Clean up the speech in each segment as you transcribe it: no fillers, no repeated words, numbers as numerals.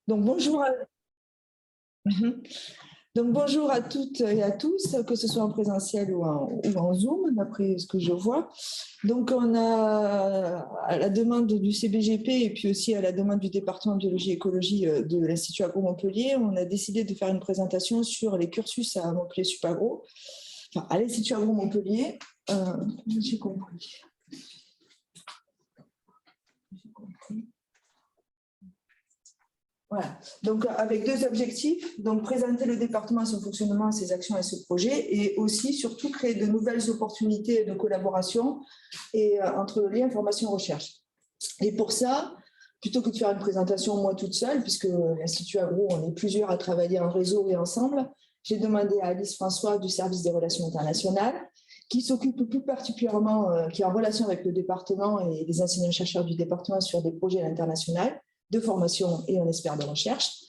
Donc bonjour à... Donc bonjour à toutes et à tous, que ce soit en présentiel ou en Zoom, d'après ce que je vois. Donc on a, à la demande du CBGP et puis aussi à la demande du département de biologie et écologie de l'Institut Agro Montpellier, on a décidé de faire une présentation sur les cursus à Montpellier Supagro, enfin à l'Institut Agro Montpellier. J'ai compris. Voilà, donc avec deux objectifs, donc présenter le département, son fonctionnement, ses actions et ce projet, et aussi surtout créer de nouvelles opportunités de collaboration et entre le lien information-recherche. Et pour ça, plutôt que de faire une présentation moi toute seule, puisque l'Institut Agro, on est plusieurs à travailler en réseau et ensemble, j'ai demandé à Alice François du service des relations internationales, qui s'occupe plus particulièrement, qui est en relation avec le département et les enseignants-chercheurs du département sur des projets à l'international, de formation et on espère de recherche,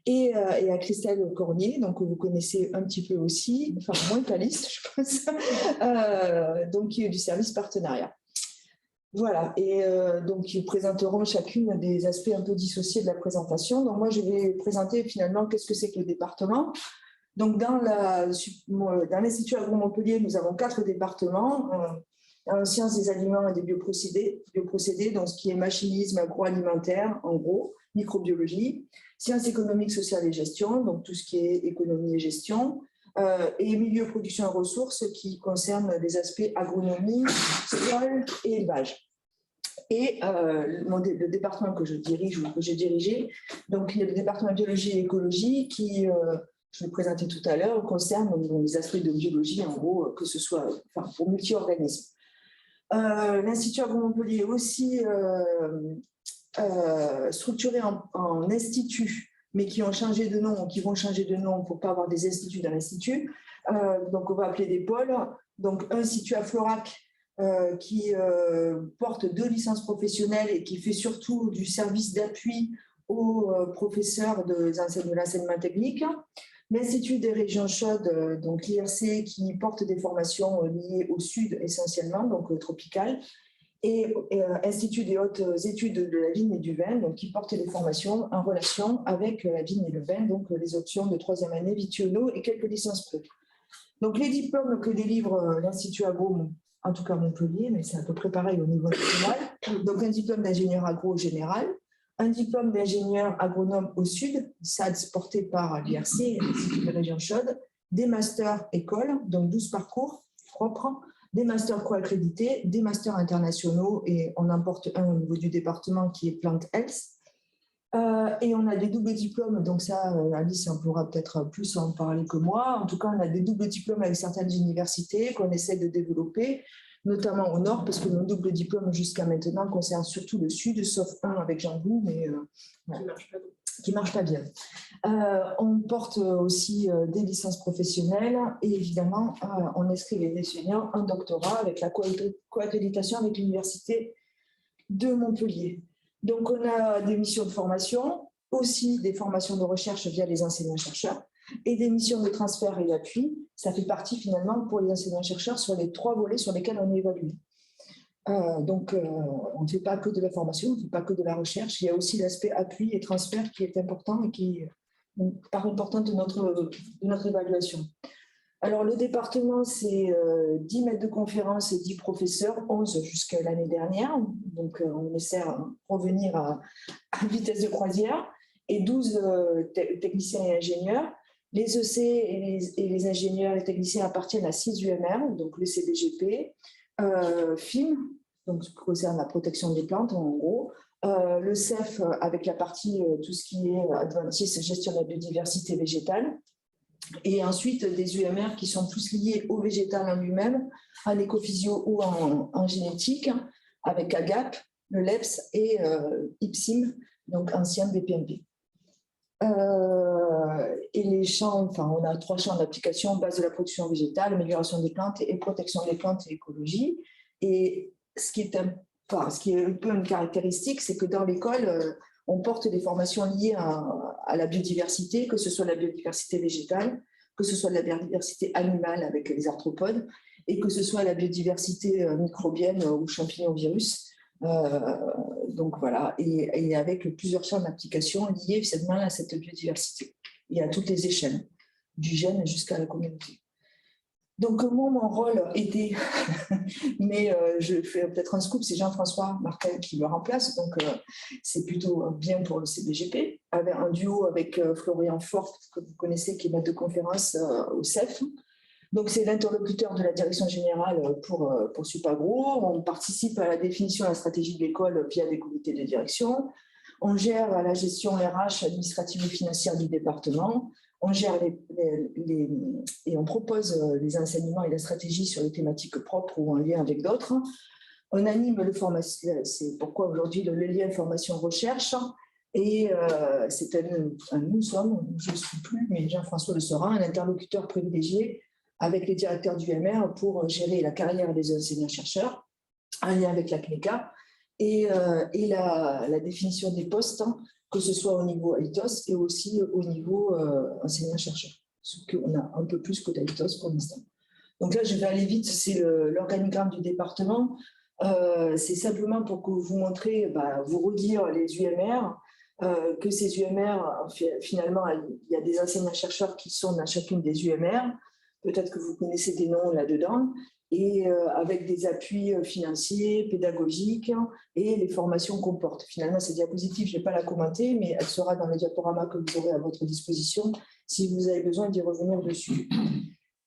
et à Christelle Cornier, donc que vous connaissez un petit peu aussi, enfin moins qu'Alice, je pense, donc qui est du service partenariat. Voilà, et donc ils présenteront chacune des aspects un peu dissociés de la présentation. Donc moi je vais présenter finalement qu'est-ce que c'est que le département. Donc dans l'Institut Agro Montpellier, nous avons 4 départements. En sciences des aliments et des bioprocédés, donc ce qui est machinisme agroalimentaire, en gros, microbiologie, sciences économiques, sociales et gestion, donc tout ce qui est économie et gestion, et milieu, production et ressources qui concernent des aspects agronomie, sol et élevage. Et le département que je dirige ou que j'ai dirigé, donc il y a le département de biologie et écologie qui, je l'ai présenté tout à l'heure, concerne les aspects de biologie, en gros, que ce soit pour multi-organismes. L'Institut Agro Montpellier est aussi structuré en instituts, mais qui ont changé de nom, qui vont changer de nom pour ne pas avoir des instituts dans l'institut. Donc, on va appeler des pôles. Donc, un situé à Florac qui porte 2 licences professionnelles et qui fait surtout du service d'appui aux professeurs de l'enseignement technique. L'Institut des régions chaudes, donc l'IRC, qui porte des formations liées au sud essentiellement, donc tropical, et Institut des hautes études de la vigne et du vin, donc qui porte des formations en relation avec la vigne et le vin, donc les options de 3e année, vitiono et quelques licences pro. Donc les diplômes que délivre l'Institut Agro, en tout cas Montpellier, mais c'est à peu près pareil au niveau national, donc un diplôme d'ingénieur agro général, un diplôme d'ingénieur agronome au sud, SADS porté par l'IRC, l'Institut des régions chaudes, des masters écoles, donc 12 parcours propres, des masters co-accrédités, des masters internationaux, et on en porte un au niveau du département qui est Plant Health. Et on a des doubles diplômes, donc ça, Alice en pourra peut-être plus en parler que moi. En tout cas, on a des doubles diplômes avec certaines universités qu'on essaie de développer, notamment au nord, parce que nos doubles diplômes jusqu'à maintenant concernent surtout le sud, sauf un avec Jean-Bou, mais qui ne marche pas bien. On porte aussi des licences professionnelles et évidemment, on inscrit les étudiants en doctorat avec la co-accréditation avec l'Université de Montpellier. Donc, on a des missions de formation, aussi des formations de recherche via les enseignants-chercheurs et des missions de transfert et d'appui. Ça fait partie finalement pour les enseignants-chercheurs sur les 3 volets sur lesquels on est évalué. Donc, on ne fait pas que de la formation, on ne fait pas que de la recherche. Il y a aussi l'aspect appui et transfert qui est important et qui est une part importante de notre évaluation. Alors, le département, c'est 10 maîtres de conférence et 10 professeurs, 11 jusqu'à l'année dernière. Donc, on essaie de revenir à vitesse de croisière, et 12 techniciens et ingénieurs. Les EC et les ingénieurs et techniciens appartiennent à 6 UMR, donc le CBGP, FIM, donc ce qui concerne la protection des plantes en gros, le CEF avec la partie tout ce qui est Adventiste, gestion de la biodiversité végétale, et ensuite des UMR qui sont plus liés au végétal en lui-même, en écophysio ou en génétique, avec AGAP, le LEPS et IPSIM, donc ancien BPMP. Et les champs, enfin, on a 3 champs d'application: base de la production végétale, amélioration des plantes et protection des plantes et écologie. Et ce qui est un peu une caractéristique, c'est que dans l'école, on porte des formations liées à la biodiversité, que ce soit la biodiversité végétale, que ce soit la biodiversité animale avec les arthropodes, et que ce soit la biodiversité microbienne ou champignons virus. Donc voilà, et avec plusieurs champs d'application liés finalement à cette biodiversité et à toutes les échelles, du gène jusqu'à la communauté. Donc moi, mon rôle était, mais je fais peut-être un scoop, c'est Jean-François Martin qui me remplace, donc c'est plutôt bien pour le CBGP, avec un duo avec Florian Fort, que vous connaissez, qui est maître de conférence au CEF. Donc, c'est l'interlocuteur de la direction générale pour Supagro. On participe à la définition de la stratégie de l'école via des comités de direction. On gère la gestion RH, administrative et financière du département. On gère et on propose les enseignements et la stratégie sur les thématiques propres ou en lien avec d'autres. On anime le formation, c'est pourquoi aujourd'hui le lien formation-recherche. Et nous sommes, je ne suis plus, mais Jean-François le sera, un interlocuteur privilégié avec les directeurs du MR pour gérer la carrière des enseignants-chercheurs, en lien avec la CNECA, et la définition des postes, que ce soit au niveau AITOS et aussi au niveau enseignant-chercheur, ce qu'on a un peu plus que d'AITOS pour l'instant. Donc là, je vais aller vite, c'est l'organigramme du département. C'est simplement pour que vous montrez, vous redire les UMR, que ces UMR, finalement, il y a des enseignants-chercheurs qui sont dans chacune des UMR. Peut-être que vous connaissez des noms là-dedans, et avec des appuis financiers, pédagogiques, et les formations qu'on porte. Finalement, cette diapositive, je ne vais pas la commenter, mais elle sera dans le diaporama que vous aurez à votre disposition si vous avez besoin d'y revenir dessus.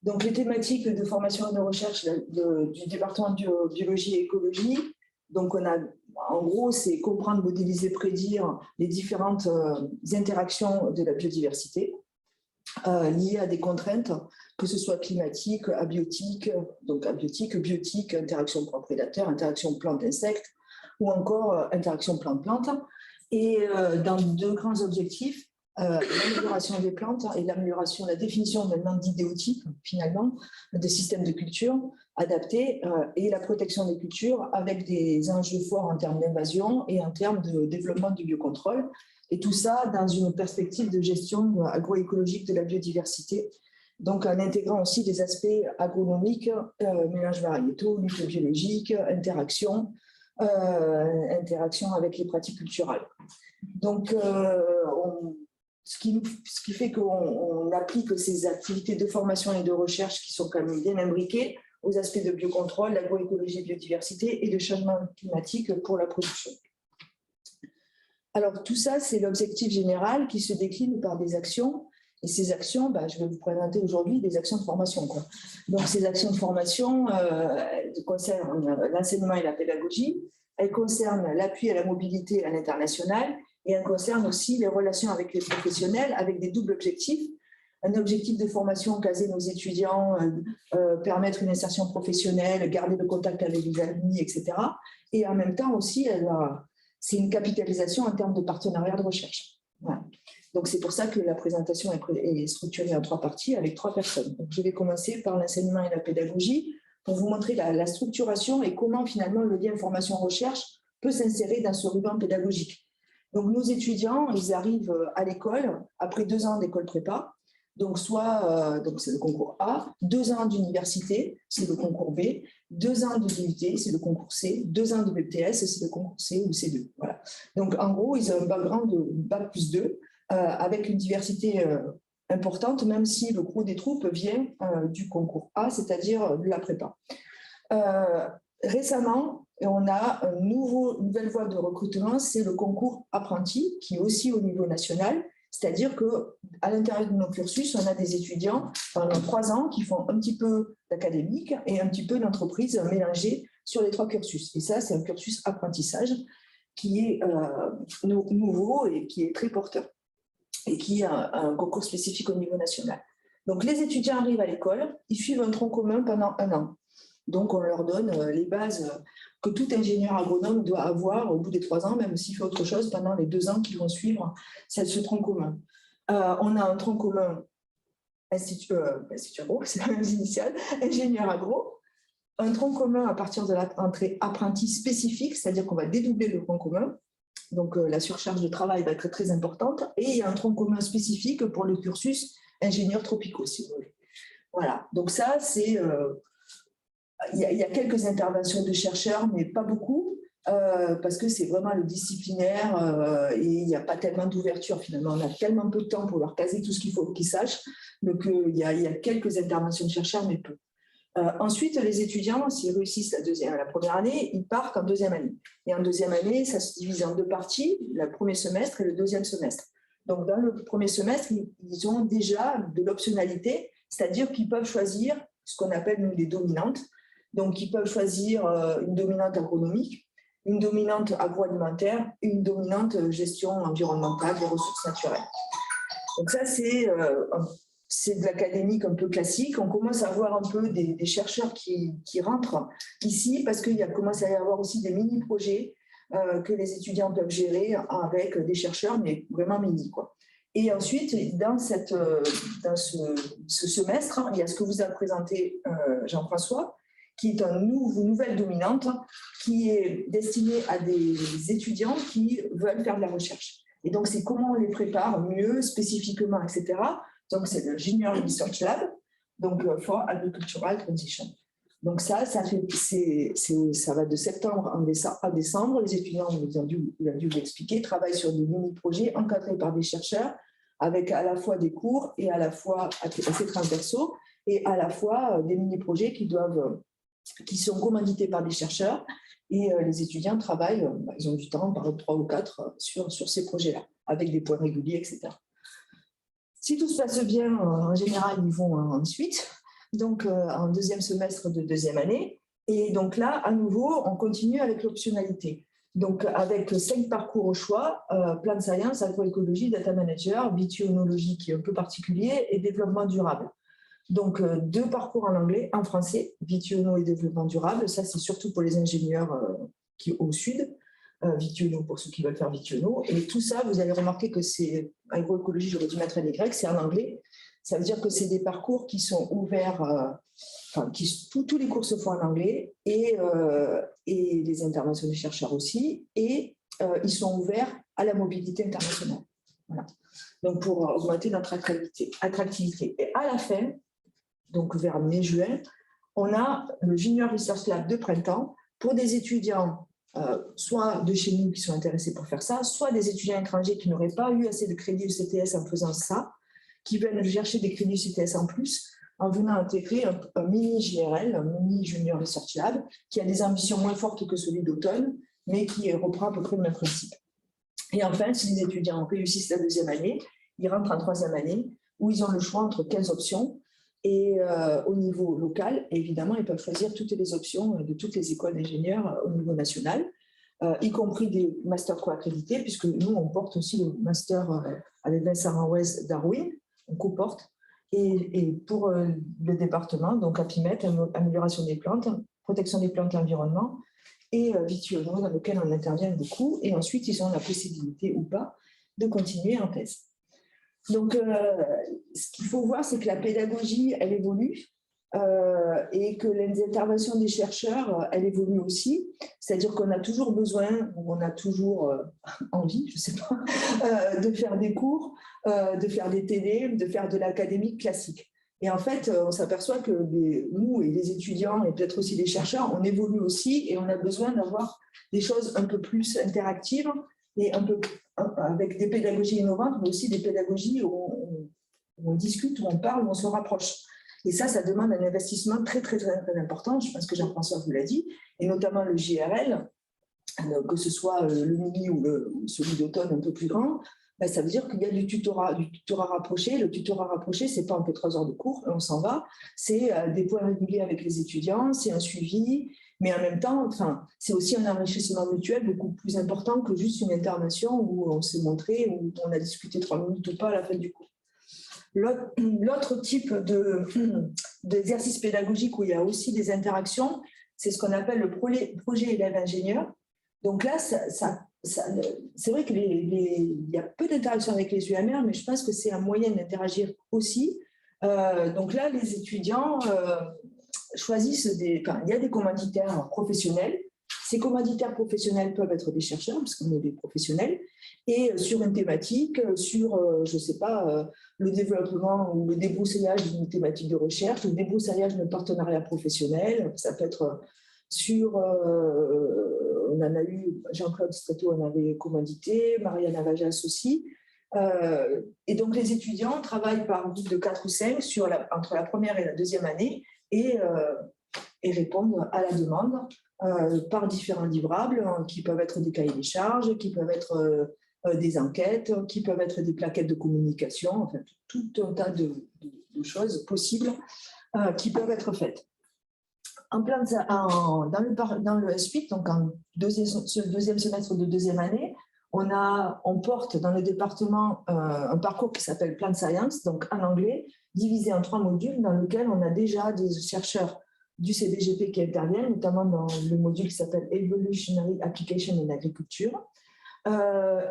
Donc, les thématiques de formation et de recherche du département de biologie et écologie, donc en gros, c'est comprendre, modéliser, prédire les différentes interactions de la biodiversité liées à des contraintes, que ce soit climatique, abiotique, donc abiotique, biotique, interaction proie-prédateur, interaction plante-insecte, ou encore interaction plante-plante. Et dans deux grands objectifs, l'amélioration des plantes et l'amélioration, la définition d'un d'idéotype, finalement, des systèmes de culture adaptés et la protection des cultures avec des enjeux forts en termes d'invasion et en termes de développement du biocontrôle. Et tout ça dans une perspective de gestion agroécologique de la biodiversité, donc en intégrant aussi des aspects agronomiques, mélanges variétaux, lutte biologique, interaction avec les pratiques culturelles. Donc, ce qui fait qu'on applique ces activités de formation et de recherche qui sont quand même bien imbriquées aux aspects de biocontrôle, d'agroécologie, biodiversité et de changement climatique pour la production. Alors, tout ça, c'est l'objectif général qui se décline par des actions. Et ces actions, je vais vous présenter aujourd'hui des actions de formation, quoi. Donc, ces actions de formation concernent l'enseignement et la pédagogie. Elles concernent l'appui à la mobilité à l'international et elles concernent aussi les relations avec les professionnels avec des doubles objectifs. Un objectif de formation, caser nos étudiants, permettre une insertion professionnelle, garder le contact avec les amis, etc. Et en même temps aussi, c'est une capitalisation en termes de partenariat de recherche. Voilà. Donc, c'est pour ça que la présentation est structurée en 3 parties avec 3 personnes. Donc, je vais commencer par l'enseignement et la pédagogie pour vous montrer la structuration et comment finalement le lien formation-recherche peut s'insérer dans ce ruban pédagogique. Donc, nos étudiants, ils arrivent à l'école après 2 ans d'école prépa. Donc, donc c'est le concours A, 2 ans d'université, c'est le concours B, 2 ans de DUT, c'est le concours C, 2 ans de BTS, c'est le concours C ou C2. Voilà. Donc, en gros, ils ont un background de Bac+2 avec une diversité importante, même si le gros des troupes vient du concours A, c'est-à-dire de la prépa. Récemment, on a une nouvelle voie de recrutement, c'est le concours apprenti, qui est aussi au niveau national. C'est-à-dire qu'à l'intérieur de nos cursus, on a des étudiants pendant 3 ans qui font un petit peu d'académique et un petit peu d'entreprise mélangée sur les 3 cursus. Et ça, c'est un cursus apprentissage qui est nouveau et qui est très porteur et qui a un concours spécifique au niveau national. Donc, les étudiants arrivent à l'école, ils suivent un tronc commun pendant 1 an. Donc, on leur donne les bases que tout ingénieur agronome doit avoir au bout des 3 ans, même s'il fait autre chose pendant les 2 ans qui vont suivre ce tronc commun. On a un tronc commun institut agro, c'est la même initiale, ingénieur agro, un tronc commun à partir de l'entrée apprenti spécifique, c'est-à-dire qu'on va dédoubler le tronc commun, donc la surcharge de travail va être très importante, et il y a un tronc commun spécifique pour le cursus ingénieur tropicaux, si vous voulez. Voilà, donc ça, c'est... Il y a quelques interventions de chercheurs, mais pas beaucoup. parce que c'est vraiment le disciplinaire et il n'y a pas tellement d'ouverture finalement. On a tellement peu de temps pour leur caser tout ce qu'il faut qu'ils sachent. Donc, il y a quelques interventions de chercheurs, mais peu. Ensuite, les étudiants, s'ils réussissent la première année, ils partent en deuxième année. Et en deuxième année, ça se divise en deux parties, le premier semestre et le deuxième semestre. Donc, dans le premier semestre, ils ont déjà de l'optionnalité, c'est-à-dire qu'ils peuvent choisir ce qu'on appelle, nous, les dominantes. Donc, ils peuvent choisir une dominante agronomique, une dominante agroalimentaire et une dominante gestion environnementale des ressources naturelles. Donc ça, c'est de l'académique un peu classique. On commence à voir un peu des chercheurs qui rentrent ici parce qu'il commence à y avoir aussi des mini-projets que les étudiants peuvent gérer avec des chercheurs, mais vraiment mini, quoi. Et ensuite, dans ce semestre, il y a ce que vous a présenté Jean-François, qui est une nouvelle dominante qui est destinée à des étudiants qui veulent faire de la recherche. Et donc, c'est comment on les prépare mieux, spécifiquement, etc. Donc, c'est le Junior Research Lab, donc for Agricultural Transition. Donc, ça va de septembre à décembre. Les étudiants, il a dû vous l'expliquer, travaillent sur des mini-projets encadrés par des chercheurs, avec à la fois des cours et à la fois assez transversaux, et à la fois des mini-projets qui sont commandités par des chercheurs. Et les étudiants travaillent, ils ont du temps, par 3 ou 4, sur ces projets-là, avec des points réguliers, etc. Si tout se passe bien, en général, ils vont ensuite, donc en deuxième semestre de deuxième année. Et donc là, à nouveau, on continue avec l'optionnalité. Donc avec 5 parcours au choix, Plant Science, agroécologie, data manager, biotechnologie qui est un peu particulier, et développement durable. Donc, 2 parcours en anglais, en français, Vitiono et développement durable. Ça, c'est surtout pour les ingénieurs qui au sud. Vitiono pour ceux qui veulent faire Vitiono. Et tout ça, vous allez remarquer que c'est agroécologie, j'aurais dû mettre des grecs, c'est en anglais. Ça veut dire que c'est des parcours qui sont ouverts, tous les cours se font en anglais et les interventions des chercheurs aussi. Et ils sont ouverts à la mobilité internationale. Voilà. Donc, pour augmenter notre attractivité. Et à la fin, donc vers mai-juin, on a le Junior Research Lab de printemps pour des étudiants, soit de chez nous qui sont intéressés pour faire ça, soit des étudiants étrangers qui n'auraient pas eu assez de crédits ECTS en faisant ça, qui viennent chercher des crédits ECTS en plus, en venant intégrer un mini JRL, un mini Junior Research Lab, qui a des ambitions moins fortes que celui d'automne, mais qui reprend à peu près le même principe. Et enfin, si les étudiants réussissent la deuxième année, ils rentrent en troisième année, où ils ont le choix entre 15 options. Et au niveau local, évidemment, ils peuvent choisir toutes les options de toutes les écoles d'ingénieurs au niveau national, y compris des masters co-accrédités, puisque nous, on porte aussi le master avec Vincent Ranouez Darwin, on co-porte. Et pour le département, donc APIMET, amélioration des plantes, protection des plantes et l'environnement, et Vitiono, dans lequel on intervient beaucoup. Et ensuite, ils ont la possibilité ou pas de continuer en thèse. Donc, ce qu'il faut voir, c'est que la pédagogie, elle évolue et que les interventions des chercheurs, elle évolue aussi. C'est-à-dire qu'on a toujours besoin, ou on a toujours envie, je ne sais pas, de faire des cours, de faire des TD, de faire de l'académique classique. Et en fait, on s'aperçoit que nous et les étudiants, et peut-être aussi les chercheurs, on évolue aussi et on a besoin d'avoir des choses un peu plus interactives et un peu avec des pédagogies innovantes, mais aussi des pédagogies où on discute, où on parle, où on se rapproche. Et ça demande un investissement très, très, très, très important. Je pense que Jean-François vous l'a dit, et notamment le JRL, que ce soit le mini ou celui d'automne un peu plus grand, ça veut dire qu'il y a du tutorat rapproché. Le tutorat rapproché, ce n'est pas un peu 3 heures de cours, on s'en va. C'est des points réguliers avec les étudiants, c'est un suivi, mais en même temps, c'est aussi un enrichissement mutuel beaucoup plus important que juste une intervention où on s'est montré, où on a discuté 3 minutes ou pas à la fin du cours. L'autre type d'exercice pédagogique où il y a aussi des interactions, c'est ce qu'on appelle le projet élève-ingénieur. Donc là, c'est vrai qu'il y a peu d'interactions avec les UMR, mais je pense que c'est un moyen d'interagir aussi. Donc là, les étudiants choisissent il y a des commanditaires professionnels. Ces commanditaires professionnels peuvent être des chercheurs, parce qu'on est des professionnels, et sur une thématique, sur, je ne sais pas, le développement ou le débroussaillage d'une thématique de recherche, le débroussaillage d'un partenariat professionnel, ça peut être sur on en a eu, Jean-Claude Streto en avait commandité, Marianne Avajas aussi. Et donc, les étudiants travaillent par groupe de 4 ou 5 entre la première et la deuxième année et répondent à la demande par différents livrables qui peuvent être des cahiers des charges, qui peuvent être des enquêtes, qui peuvent être des plaquettes de communication, enfin, tout un tas de choses possibles qui peuvent être faites. Dans le S8, donc en deuxième semestre de deuxième année, on porte dans le département un parcours qui s'appelle Plan Science, donc en anglais, divisé en 3 modules dans lequel on a déjà des chercheurs du CBGP qui interviennent, notamment dans le module qui s'appelle Evolutionary Application in Agriculture.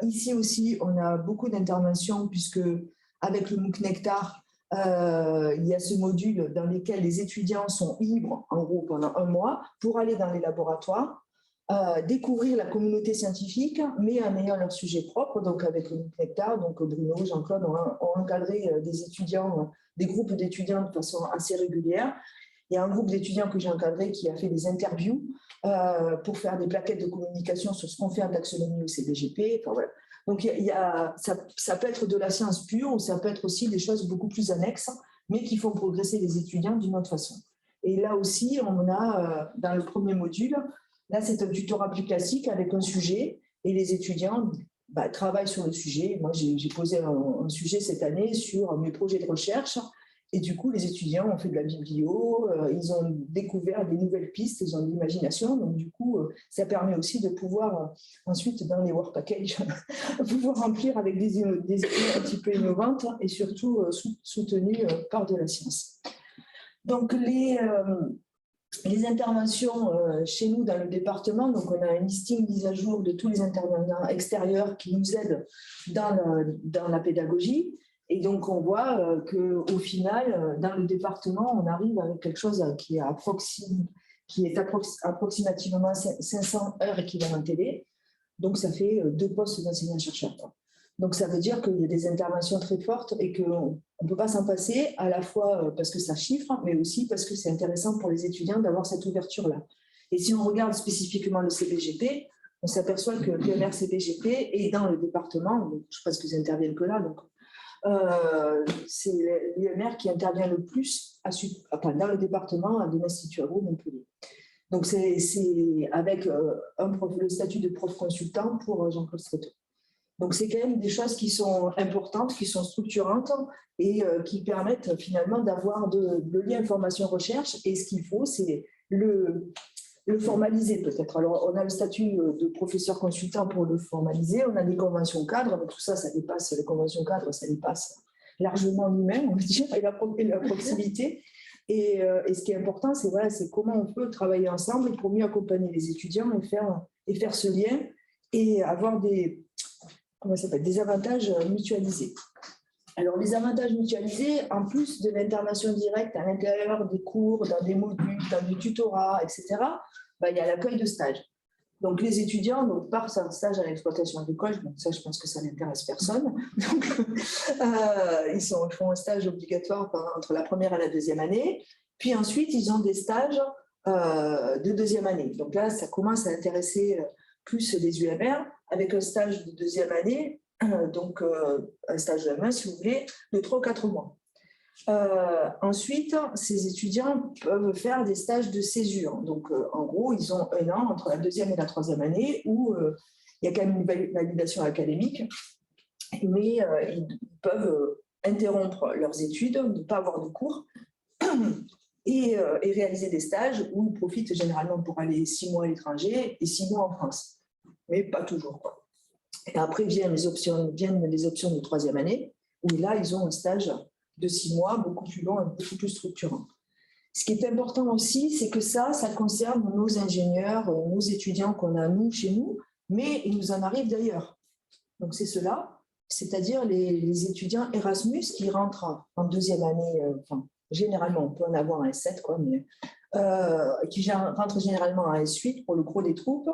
Ici aussi, on a beaucoup d'interventions puisque avec le MOOC Nectar, il y a ce module dans lequel les étudiants sont libres, en gros, pendant 1 mois, pour aller dans les laboratoires, découvrir la communauté scientifique, mais en ayant leur sujet propre. Donc, avec le MOOC Nectar, donc Bruno, Jean-Claude ont encadré des étudiants, des groupes d'étudiants de façon assez régulière. Il y a un groupe d'étudiants que j'ai encadré qui a fait des interviews pour faire des plaquettes de communication sur ce qu'on fait en taxonomie au CBGP. Enfin, voilà. Donc, ça peut être de la science pure ou ça peut être aussi des choses beaucoup plus annexes, mais qui font progresser les étudiants d'une autre façon. Et là aussi, on a, dans le premier module, là, c'est un tutorat plus classique avec un sujet et les étudiants travaillent sur le sujet. Moi, j'ai posé un sujet cette année sur mes projets de recherche. Et du coup, les étudiants ont fait de la biblio, ils ont découvert des nouvelles pistes, ils ont de l'imagination. Donc, du coup, ça permet aussi de pouvoir, ensuite, dans les work packages, pouvoir remplir avec des idées un petit peu innovantes et surtout soutenues par de la science. Donc, les interventions chez nous dans le département, donc on a un listing mis à jour de tous les intervenants extérieurs qui nous aident dans la pédagogie. Et donc, on voit qu'au final, dans le département, on arrive avec quelque chose qui est approximativement 500 heures équivalent télé. Donc, ça fait 2 postes d'enseignant-chercheur. Donc, ça veut dire qu'il y a des interventions très fortes et qu'on ne peut pas s'en passer, à la fois parce que ça chiffre, mais aussi parce que c'est intéressant pour les étudiants d'avoir cette ouverture-là. Et si on regarde spécifiquement le CBGP, on s'aperçoit que l'UMR CBGP est dans le département, donc je pense qu'ils interviennent que là, donc c'est l'UMR qui intervient le plus dans le département de l'Institut Agro Montpellier. Donc, c'est avec le statut de prof consultant pour Jean-Claude Streto. Donc, c'est quand même des choses qui sont importantes, qui sont structurantes et qui permettent finalement d'avoir de lien information-recherche. Et ce qu'il faut, c'est le formaliser peut-être. Alors, on a le statut de professeur consultant pour le formaliser, on a des conventions cadres, mais tout ça, ça dépasse les conventions cadres, ça dépasse largement l'humain, on va dire, et la proximité. Et ce qui est important, c'est comment on peut travailler ensemble pour mieux accompagner les étudiants et faire ce lien et avoir des avantages mutualisés. Alors, les avantages mutualisés, en plus de l'intervention directe à l'intérieur des cours, dans des modules, dans du tutorat, etc., il y a l'accueil de stage. Donc, les étudiants partent en stage à l'exploitation agricole. Donc, ça, je pense que ça n'intéresse personne. Donc, ils font un stage obligatoire entre la première et la deuxième année. Puis ensuite, ils ont des stages de deuxième année. Donc là, ça commence à intéresser plus les UMR avec un stage de deuxième année, donc un stage de M1, si vous voulez, de 3 ou 4 mois. Ensuite, ces étudiants peuvent faire des stages de césure. Donc, en gros, ils ont 1 an entre la deuxième et la troisième année où il y a quand même une validation académique, mais ils peuvent interrompre leurs études, ne pas avoir de cours et réaliser des stages où ils profitent généralement pour aller 6 mois à l'étranger et 6 mois en France, mais pas toujours, quoi. Et après viennent les options de troisième année où là, ils ont un stage de 6 mois, beaucoup plus long et beaucoup plus structurant. Ce qui est important aussi, c'est que ça concerne nos ingénieurs, nos étudiants qu'on a nous chez nous, mais il nous en arrive d'ailleurs. Donc c'est cela, c'est-à-dire les étudiants Erasmus qui rentrent en deuxième année, généralement on peut en avoir un S7, mais qui rentrent généralement en S8 pour le gros des troupes,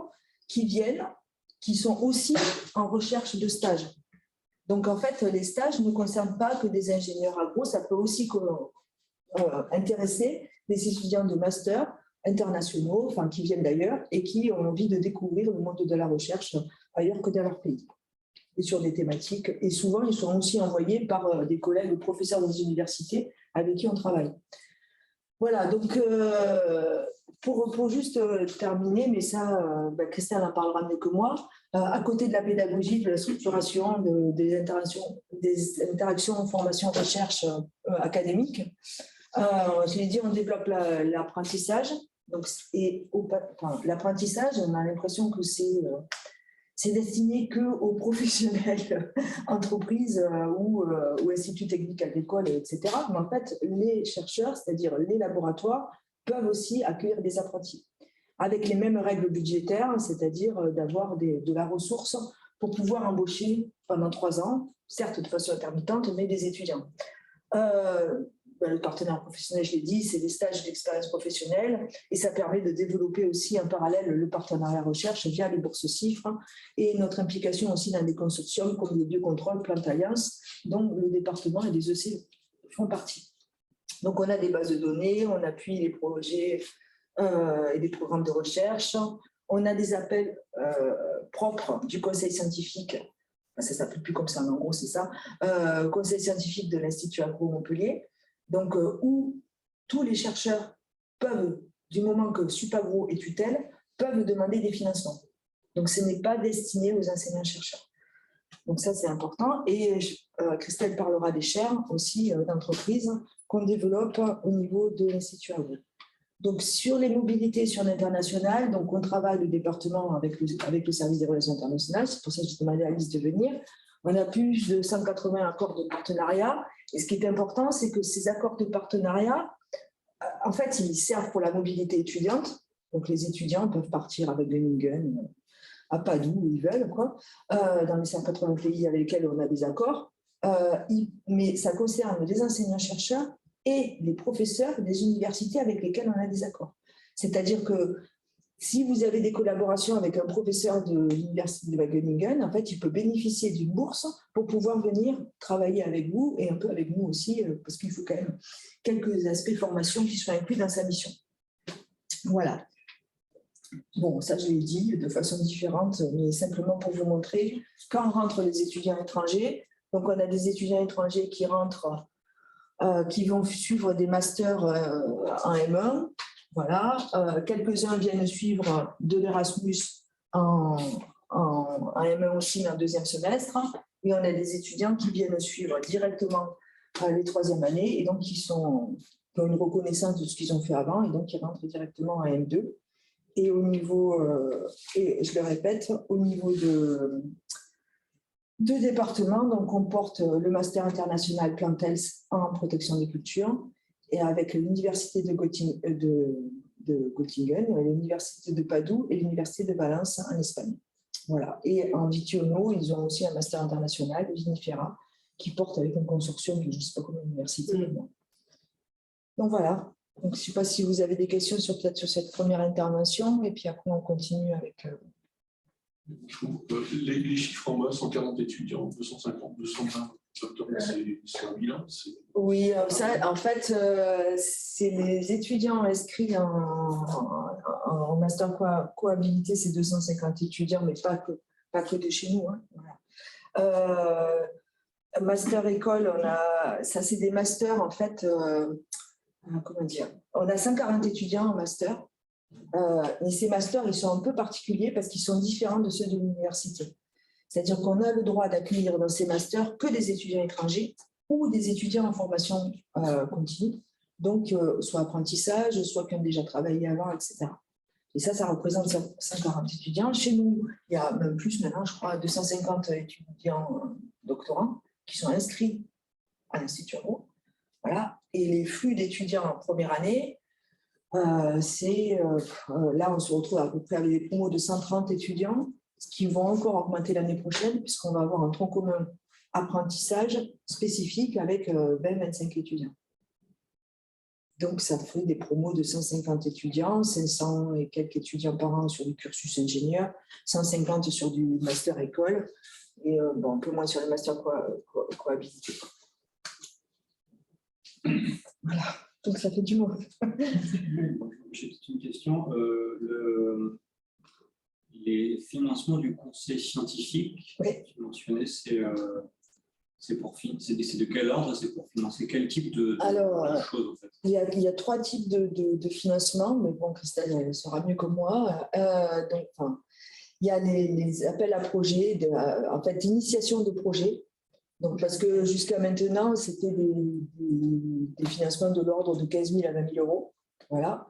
qui sont aussi en recherche de stage. Donc, en fait, les stages ne concernent pas que des ingénieurs agro, ça peut aussi intéresser des étudiants de master internationaux, enfin qui viennent d'ailleurs et qui ont envie de découvrir le monde de la recherche ailleurs que dans leur pays et sur des thématiques. Et souvent, ils sont aussi envoyés par des collègues professeurs des universités avec qui on travaille. Voilà, donc pour juste terminer, mais ça, Christelle en parlera mieux que moi, à côté de la pédagogie, de la structuration, des interactions formation-recherche académique, je l'ai dit, on développe l'apprentissage. L'apprentissage, on a l'impression que c'est destiné qu'aux professionnels, entreprises ou instituts techniques agricoles, etc. Mais en fait, les chercheurs, c'est-à-dire les laboratoires, peuvent aussi accueillir des apprentis, avec les mêmes règles budgétaires, c'est-à-dire d'avoir de la ressource pour pouvoir embaucher pendant 3 ans, certes de façon intermittente, mais des étudiants. Le partenaire professionnel, je l'ai dit, c'est des stages d'expérience professionnelle et ça permet de développer aussi en parallèle le partenariat recherche via les bourses CIFRE et notre implication aussi dans des consortiums comme le Biocontrôle Plante Alliance, dont le département et les EC font partie. Donc, on a des bases de données, on appuie les projets et des programmes de recherche, on a des appels propres du conseil scientifique, ça ne s'appelle plus comme ça, mais en gros, c'est ça, conseil scientifique de l'Institut Agro Montpellier. Donc, où tous les chercheurs peuvent, du moment que Supagro est tutelle, peuvent demander des financements. Donc, ce n'est pas destiné aux enseignants-chercheurs. Donc, ça, c'est important. Et Christelle parlera des chaires aussi d'entreprises qu'on développe au niveau de l'Institut Agro. Donc, sur les mobilités sur l'international, donc on travaille le département avec le service des relations internationales. C'est pour ça que j'ai demandé à Alice de venir. On a plus de 180 accords de partenariat. Et ce qui est important, c'est que ces accords de partenariat, en fait, ils servent pour la mobilité étudiante. Donc, les étudiants peuvent partir avec Groningen à Padoue où ils veulent, quoi, dans les 180 pays avec lesquels on a des accords. Mais ça concerne les enseignants-chercheurs et les professeurs des universités avec lesquels on a des accords. C'est-à-dire que si vous avez des collaborations avec un professeur de l'université de Wageningen, en fait, il peut bénéficier d'une bourse pour pouvoir venir travailler avec vous et un peu avec nous aussi, parce qu'il faut quand même quelques aspects formation qui soient inclus dans sa mission. Voilà. Bon, ça, je l'ai dit de façon différente, mais simplement pour vous montrer quand rentrent les étudiants étrangers. Donc, on a des étudiants étrangers qui rentrent, qui vont suivre des masters en M1. Voilà, quelques-uns viennent suivre de l'Erasmus en M1 aussi en 2e semestre, et on a des étudiants qui viennent suivre directement les 3e années, et donc qui ont une reconnaissance de ce qu'ils ont fait avant, et donc qui rentrent directement en M2. Et au niveau, et je le répète, au niveau de départements, donc on porte le master international Plant Health en protection des cultures, et avec l'université de Göttingen, l'université de Padoue et l'université de Valence en Espagne. Voilà. Et en Vitiono, ils ont aussi un master international, le Vinifera, qui porte avec un consortium de je ne sais pas combien d'universités. Donc voilà. Donc, je ne sais pas si vous avez des questions peut-être sur cette première intervention, et puis après on continue avec... Les chiffres en bas, 140 étudiants, 250, 220 doctorants, c'est un bilan. Oui, ça, en fait, c'est les étudiants inscrits en master cohabilité, c'est 250 étudiants, mais pas que de chez nous. Hein, voilà. Master école, ça c'est des masters, en fait, comment dire, on a 140 étudiants en master. Mais ces masters, ils sont un peu particuliers parce qu'ils sont différents de ceux de l'université. C'est-à-dire qu'on a le droit d'accueillir dans ces masters que des étudiants étrangers ou des étudiants en formation continue, donc soit apprentissage, soit qui ont déjà travaillé avant, etc. Et ça représente 140 étudiants. Chez nous, il y a même plus maintenant, je crois, 250 étudiants doctorants qui sont inscrits à l'Institut Agro. Voilà. Et les flux d'étudiants en première année, là, on se retrouve à peu près avec des promos de 130 étudiants, qui vont encore augmenter l'année prochaine, puisqu'on va avoir un tronc commun apprentissage spécifique avec 20-25 étudiants. Donc, ça fait des promos de 150 étudiants, 500 et quelques étudiants par an sur du cursus ingénieur, 150 sur du master école, et un peu moins sur le master cohabilité. Voilà. Donc, ça fait du monde. j'ai peut-être une question. Les financements du conseil scientifique, tu mentionnais, c'est de quel ordre? C'est pour financer quel type de choses en fait? Il y a 3 types de financement, mais bon, Christelle elle saura mieux que moi. Il y a les appels à projets, en fait, d'initiation de projets. Donc, parce que jusqu'à maintenant, c'était des financements de l'ordre de 15 000 à 20 000 euros. Voilà.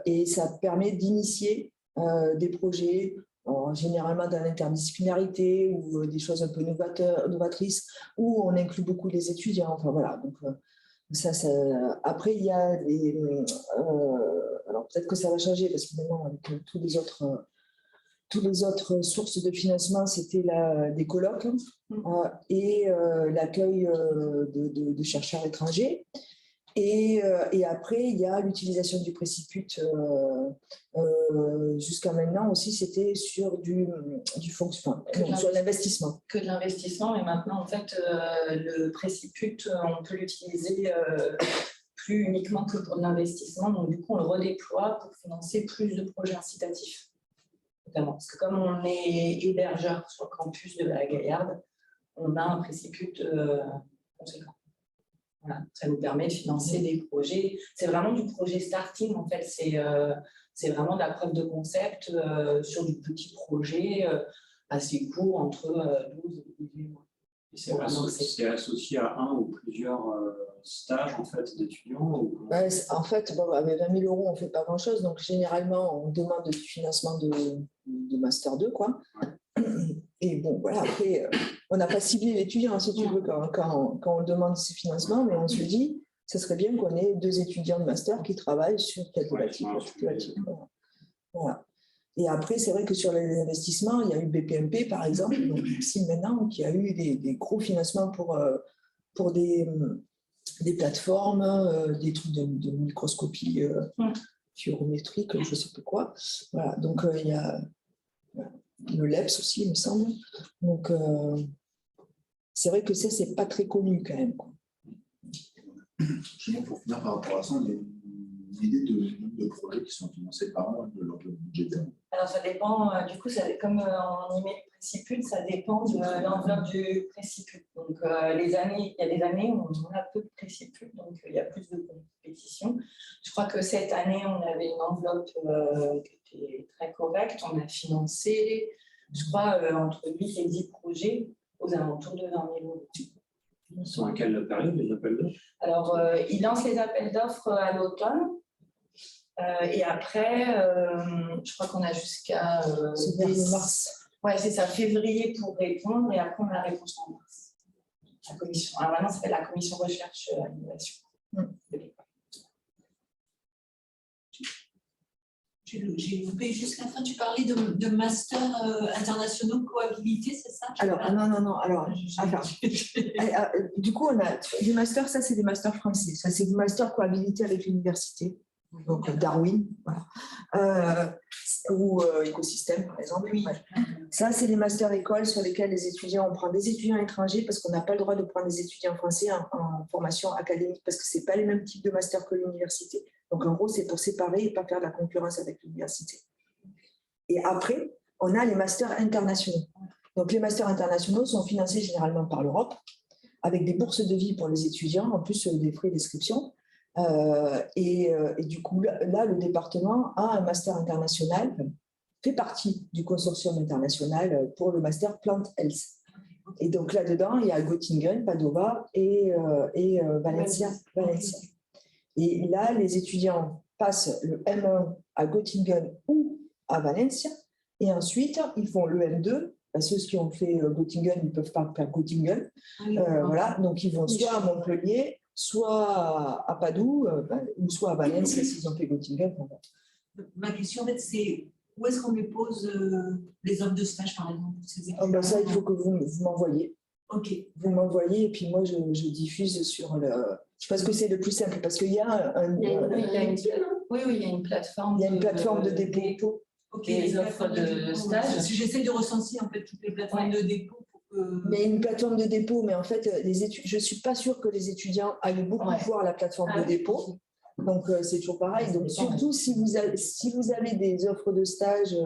Et ça permet d'initier des projets, généralement dans l'interdisciplinarité ou des choses un peu novatrices, où on inclut beaucoup les étudiants. Enfin, voilà. Donc, après, il y a alors peut-être que ça va changer parce que maintenant, avec tous les autres sources de financement, c'était des colloques et l'accueil de chercheurs étrangers. Et après, il y a l'utilisation du préciput. Jusqu'à maintenant aussi, c'était sur sur l'investissement. Que de l'investissement, et maintenant, en fait, le préciput, on peut l'utiliser plus uniquement que pour de l'investissement. Donc, du coup, on le redéploie pour financer plus de projets incitatifs. Notamment. Parce que comme on est hébergeur sur le campus de la Gaillarde, on a un préciput conséquent. Voilà, ça nous permet de financer des projets. C'est vraiment du projet starting, en fait. C'est vraiment de la preuve de concept sur du petit projet assez court, entre 12 et 18 mois. C'est associé à un ou plusieurs stages en fait, d'étudiants En fait, avec 20 000 euros, on ne fait pas grand-chose. Donc, généralement, on demande du financement de Master 2, quoi. Ouais. Et bon, voilà, après, on n'a pas ciblé l'étudiant, si tu veux, quand on demande ces financements, mais on se dit, ce serait bien qu'on ait 2 étudiants de Master qui travaillent sur telle thématique. Voilà. Et après, c'est vrai que sur les investissements, il y a eu BPMP, par exemple, donc ici maintenant, qui a eu des gros financements pour des plateformes, des trucs de microscopie fluorométrique, je ne sais plus quoi. Voilà, donc il y a le LEPS aussi, il me semble. Donc, c'est vrai que ça, ce n'est pas très connu quand même, quoi. Pour finir par rapport à ça, on a une idée de projets qui sont financés par an, de leur budgétaire. Alors, ça dépend, du coup, comme on y met le préciput, ça dépend de l'enveloppe du préciput. Donc, il y a des années où on a peu de préciput, donc il y a plus de compétition. Je crois que cette année, on avait une enveloppe qui était très correcte. On a financé, je crois, entre 8 et 10 projets aux alentours de 20 000 euros. Ils sont à quelle période, les appels d'offres? Alors, ils lancent les appels d'offres à l'automne. Et après, je crois qu'on a jusqu'à mars. Ouais, c'est ça, février pour répondre, et après on a la réponse en mars. La commission. Alors maintenant, ça s'appelle la commission recherche innovation. J'ai loupé juste la fin. Tu parlais de masters internationaux cohabilité, c'est ça? Alors, non. Alors, du coup, on a des masters, ça c'est des masters français. Ça c'est des masters cohabilité avec l'université. Donc Darwin, voilà. Ou écosystème, par exemple. Oui. Ouais. Ça, c'est les masters écoles sur lesquels on prend des étudiants étrangers parce qu'on n'a pas le droit de prendre des étudiants français en formation académique parce que ce n'est pas les mêmes types de masters que l'université. Donc, en gros, c'est pour séparer et ne pas faire de la concurrence avec l'université. Et après, on a les masters internationaux. Donc, les masters internationaux sont financés généralement par l'Europe avec des bourses de vie pour les étudiants, en plus des frais d'inscription. Et du coup, là, le département a un master international, fait partie du consortium international pour le master Plant Health. Et donc là-dedans, il y a Göttingen, Padova et Valencia. Et là, les étudiants passent le M1 à Göttingen ou à Valencia, et ensuite, ils font le M2. Ceux qui ont fait Göttingen, ils ne peuvent pas faire Göttingen. Voilà, donc ils vont soit à Montpellier, soit à Padoue, ou soit à Valence, s'ils ont fait Göttingen. Ma question, en fait, c'est où est-ce qu'on dépose les offres de stage, par exemple, pour ces études? Ça, il faut que vous m'envoyez. Ok. Vous m'envoyez, et puis moi, je diffuse sur le... Parce que c'est le plus simple, parce qu'il y a il y a une plateforme. Il y a une plateforne de dépôt. Ok, les offres de stage. J'essaie de recenser en fait toutes les plateformes de dépôt. Mais une plateforme de dépôt, mais en fait, je ne suis pas sûre que les étudiants aillent beaucoup voir la plateforme de dépôt. Donc, c'est toujours pareil. Donc, surtout si vous avez des offres de stage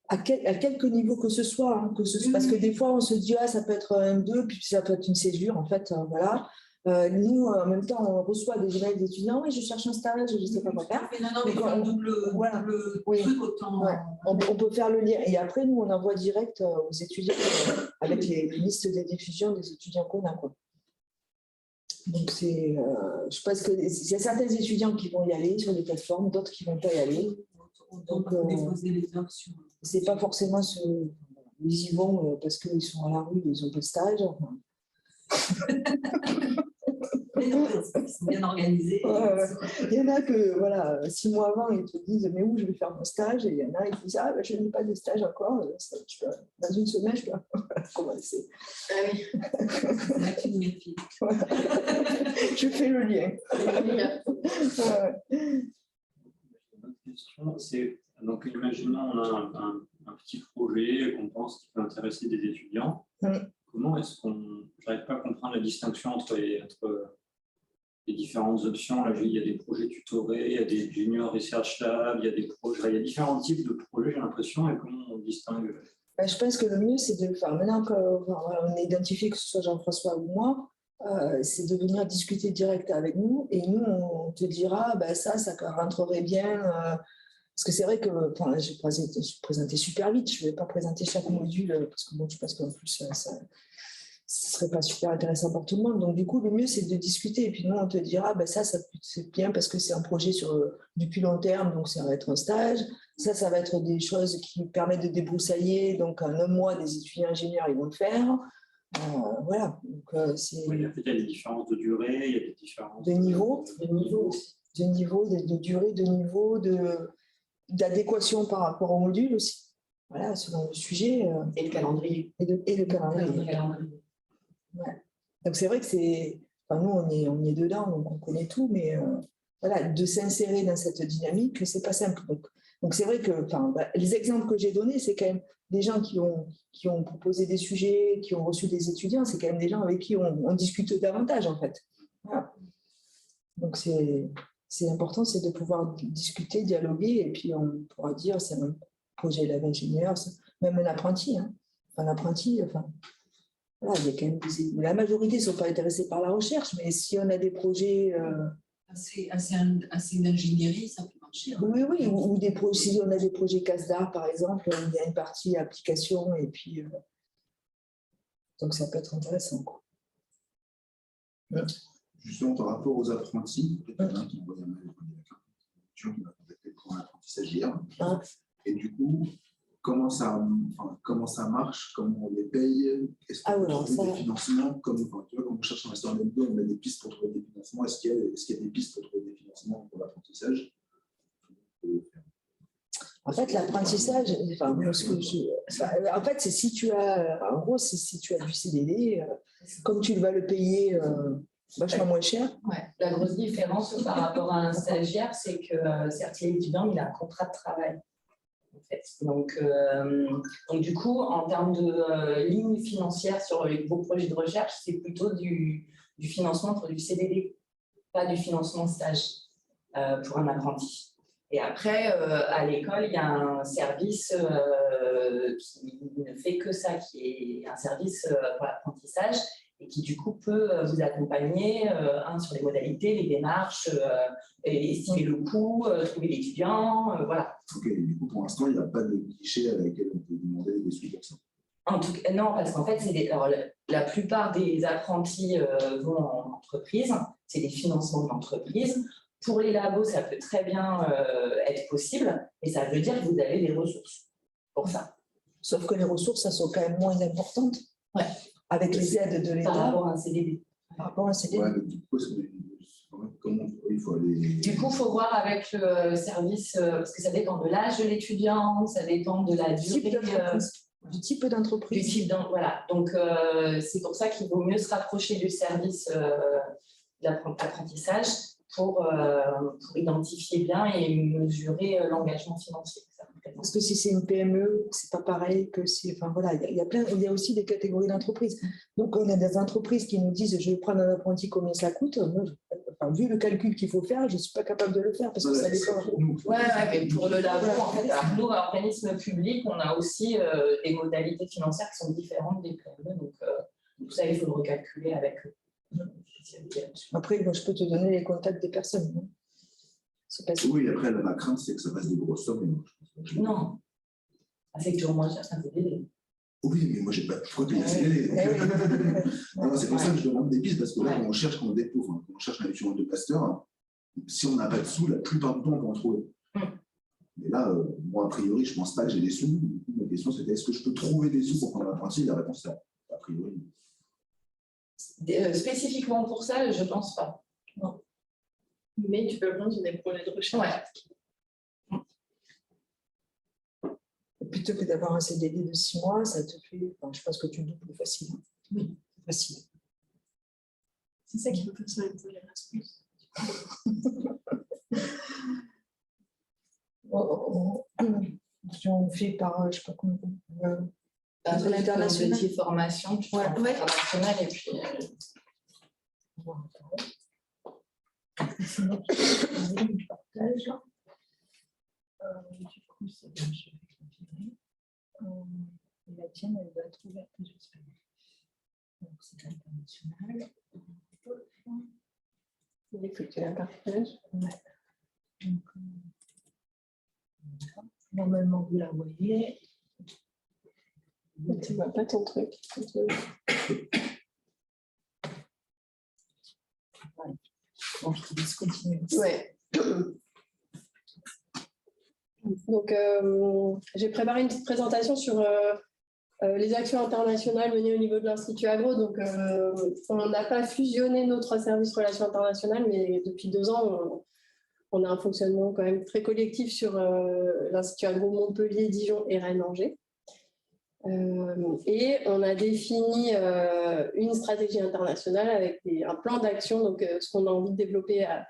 à quelque niveau que ce soit, hein, parce que des fois, on se dit, ah, ça peut être un 2, puis ça peut être une césure, en fait, voilà. Nous, en même temps, on reçoit des emails d'étudiants, oui, je cherche un stage, je ne sais pas quoi faire. Non, mais faire un double Oui. truc autant. Ouais. On peut faire le lien. Et après, nous, on envoie direct aux étudiants avec les listes des diffusions des étudiants qu'on a, quoi. Donc, je pense qu'il y a certains étudiants qui vont y aller sur les plateformes, d'autres qui ne vont pas y aller. Donc, déposer les offres sur. C'est pas forcément ils y vont parce qu'ils sont à la rue, ils ont des stages. Enfin. Mais non, ils sont bien organisés. Il y en a que, voilà, 6 mois avant, ils te disent, mais où je vais faire mon stage? Et il y en a qui disent, ah, ben, je n'ai pas de stage encore. Dans une semaine, je dois commencer. Ah oui. C'est une fille. Je fais le lien. Une question, c'est, donc imaginons on a un petit projet qu'on pense qui peut intéresser des étudiants. Comment est-ce qu'on... J'arrive pas à comprendre la distinction entre les différentes options. Là, il y a des projets tutorés, il y a des junior research labs, il y a des projets, il y a différents types de projets, j'ai l'impression, et comment on distingue? Je pense que le mieux, c'est de faire, maintenant qu'on a identifié que ce soit Jean-François ou moi, c'est de venir discuter direct avec nous, et nous, on te dira, ça rentrerait bien. Parce que c'est vrai que j'ai présenté super vite, je ne vais pas présenter chaque module, parce que bon, je pense qu'en plus, ça ne serait pas super intéressant pour tout le monde. Donc, du coup, le mieux, c'est de discuter. Et puis, nous, on te dira, c'est bien parce que c'est un projet du plus long terme, donc ça va être un stage. Ça va être des choses qui permettent de débroussailler. Donc, en un mois, des étudiants ingénieurs, ils vont le faire. Voilà. Donc, oui, en fait, il y a des différences de durée, il y a des différences de niveau, de durée, de niveau, d'adéquation par rapport au module aussi. Voilà, selon le sujet. Et le calendrier. Et le calendrier. Ouais. Donc c'est vrai que nous, on est dedans, donc on connaît tout, mais voilà, de s'insérer dans cette dynamique, c'est pas simple. Donc c'est vrai que les exemples que j'ai donnés, c'est quand même des gens qui ont proposé des sujets, qui ont reçu des étudiants, c'est quand même des gens avec qui on discute davantage, en fait. Voilà. Donc c'est important, c'est de pouvoir discuter, dialoguer, et puis on pourra dire, c'est un projet d'ingénieur, même un apprenti. Hein. Voilà, il y a quand même la majorité ne sont pas intéressés par la recherche, mais si on a des projets... assez d'ingénierie, ça peut marcher. Hein. Oui, ou des projets, si on a des projets CASDAR, par exemple, il y a une partie application, et puis... donc ça peut être intéressant, quoi. Justement, par rapport aux apprentis, il y en a un qui envoie un mail qui m'a contacté pour un apprentissage hier. Et du coup, comment ça marche, comment on les paye, est-ce qu'on trouve des financements, comme quand on cherche un master en M2, on a des pistes pour trouver des financements, est-ce qu'il y a des pistes pour trouver des financements pour l'apprentissage? En fait, l'apprentissage, en fait, c'est si tu as, en gros, c'est si tu as du CDD, comme tu vas le payer vachement moins cher. Ouais. La grosse différence par rapport à un stagiaire, c'est que certes, l'étudiant, il a un contrat de travail. En fait. Donc, du coup, en termes de ligne financière sur vos projets de recherche, c'est plutôt du financement pour du CDD, pas du financement stage pour un apprenti. Et après, à l'école, il y a un service qui ne fait que ça, qui est un service pour l'apprentissage et qui, du coup, peut vous accompagner sur les modalités, les démarches, estimer le coût, trouver l'étudiant, voilà. Ok, du coup, pour l'instant, il n'y a pas de guichet à laquelle on peut demander des sous pour ça. En tout cas, non, parce qu'en fait, la plupart des apprentis vont en entreprise, c'est des financements d'entreprise. Pour les labos, ça peut très bien être possible, et ça veut dire que vous avez des ressources pour ça. Sauf que les ressources, ça sont quand même moins importantes. Ouais. Avec les aides de l'État. Par rapport à un CDD. Par rapport à un CDD. Ouais, du coup, comment il faut aller... Du coup, il faut voir avec le service, parce que ça dépend de l'âge de l'étudiant, ça dépend de la durée. Du type d'entreprise. Voilà. Donc, c'est pour ça qu'il vaut mieux se rapprocher du service d'apprentissage pour identifier bien et mesurer l'engagement financier. Parce que si c'est une PME, c'est pas pareil que si... Enfin, voilà, il y a aussi des catégories d'entreprises. Donc, on a des entreprises qui nous disent « je vais prendre un apprenti, combien ça coûte ?» Moi, vu le calcul qu'il faut faire, je ne suis pas capable de le faire parce que ça dépend. Ouais, mais pour le labo, en fait, alors, nous, organisme public, on a aussi des modalités financières qui sont différentes des PME. Donc, tout ça, il faut le recalculer avec eux. Après, moi, je peux te donner les contacts des personnes. Non, oui, après, ma crainte, c'est que ça fasse des grosses sommes. Non. C'est que tu au moins cherches un CDD. Oui, mais moi, je n'ai pas de fois payer un CDD. C'est pour ça que je demande des pistes, parce que là, quand on cherche, quand on cherche un étudiant de master, si on n'a pas de sous, la plupart du temps, on peut en trouver. Mais là, moi, a priori, je ne pense pas que j'ai des sous. Ma question, c'était est-ce que je peux trouver des sous pour prendre l'apprenti? La réponse est a priori. Spécifiquement pour ça, je ne pense pas. Non. Mais tu peux prendre sur des projets de recherche. Ouais. Plutôt que d'avoir un CDD de 6 mois, ça te fait. Enfin, je pense que tu doubles facilement. Oui, facile. C'est ça qui peut faire ça avec Erasmus. On fait par, je ne sais pas comment. L'international. Métier formation, tu fais international et puis. Sinon, je partage. Du coup, c'est bien, je vais confirmer. Et la tienne, elle va être ouverte, j'espère. Donc, c'est international. Il faut que tu la partages. Ouais. Donc, normalement, vous la voyez. Tu ne vois pas ton truc. Ouais. Bon, je te laisse continuer. Ouais. Donc, j'ai préparé une petite présentation sur les actions internationales menées au niveau de l'Institut Agro. Donc, on n'a pas fusionné notre service relations internationales, mais depuis 2 ans, on a un fonctionnement quand même très collectif sur l'Institut Agro Montpellier, Dijon et Rennes-Angers. Et on a défini une stratégie internationale avec un plan d'action, donc ce qu'on a envie de développer à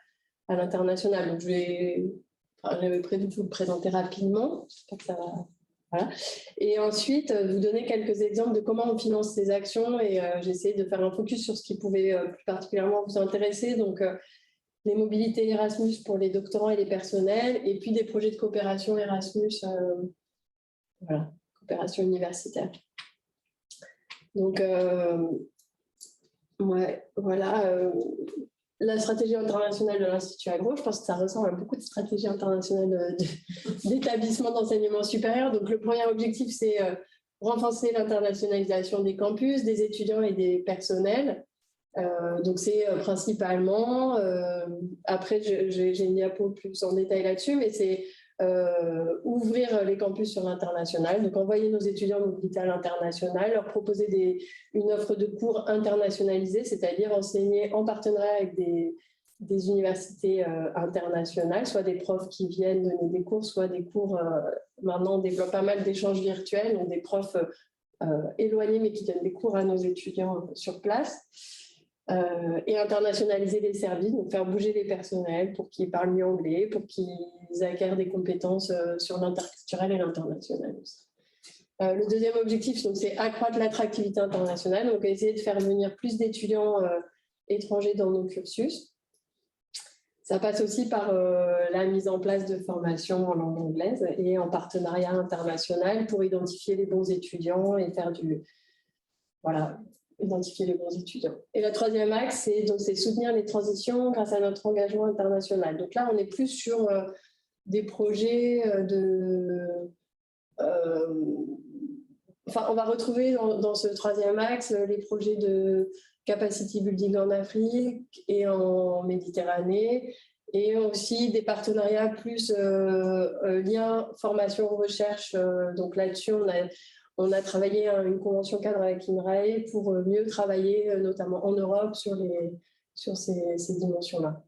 l'international. Donc, j'avais prévu de vous le présenter rapidement. J'espère que ça va. Voilà. Et ensuite, vous donner quelques exemples de comment on finance ces actions. Et j'ai essayé de faire un focus sur ce qui pouvait plus particulièrement vous intéresser. Donc, les mobilités Erasmus pour les doctorants et les personnels, et puis des projets de coopération Erasmus, voilà, coopération universitaire. Donc, ouais, voilà. La stratégie internationale de l'Institut Agro, je pense que ça ressemble à beaucoup de stratégies internationales d'établissements d'enseignement supérieur. Donc, le premier objectif, c'est renforcer l'internationalisation des campus, des étudiants et des personnels. Donc, c'est principalement, après, j'ai une diapo plus en détail là-dessus, mais c'est ouvrir les campus sur l'international, donc envoyer nos étudiants en mobilité à l'international, leur proposer une offre de cours internationalisée, c'est-à-dire enseigner en partenariat avec des universités internationales, soit des profs qui viennent donner des cours, soit des cours, maintenant on développe pas mal d'échanges virtuels, donc des profs éloignés mais qui donnent des cours à nos étudiants sur place. Et internationaliser les services, donc faire bouger les personnels pour qu'ils parlent mieux anglais, pour qu'ils acquièrent des compétences sur l'interculturel et l'international aussi. Le deuxième objectif, c'est accroître l'attractivité internationale, donc essayer de faire venir plus d'étudiants étrangers dans nos cursus. Ça passe aussi par la mise en place de formations en langue anglaise et en partenariat international pour identifier les bons étudiants et faire identifier les bons étudiants. Et le troisième axe, c'est soutenir les transitions grâce à notre engagement international. Donc là, on est plus sur des projets on va retrouver dans ce troisième axe les projets de capacity building en Afrique et en Méditerranée, et aussi des partenariats plus lien formation-recherche. Donc là-dessus, on a travaillé une convention cadre avec INRAE pour mieux travailler, notamment en Europe, sur ces dimensions-là.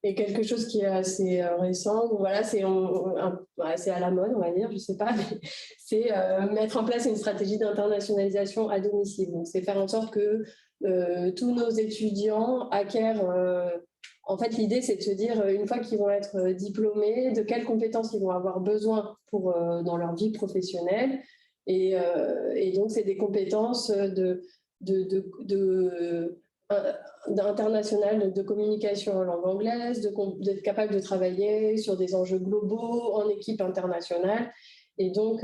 Et quelque chose qui est assez récent, donc voilà, c'est à la mode, on va dire, je ne sais pas, mais c'est mettre en place une stratégie d'internationalisation à domicile. Donc, c'est faire en sorte que tous nos étudiants acquièrent... en fait, l'idée, c'est de se dire, une fois qu'ils vont être diplômés, de quelles compétences ils vont avoir besoin dans leur vie professionnelle. Et donc, c'est des compétences international de communication en langue anglaise, d'être capable de travailler sur des enjeux globaux en équipe internationale. Et donc,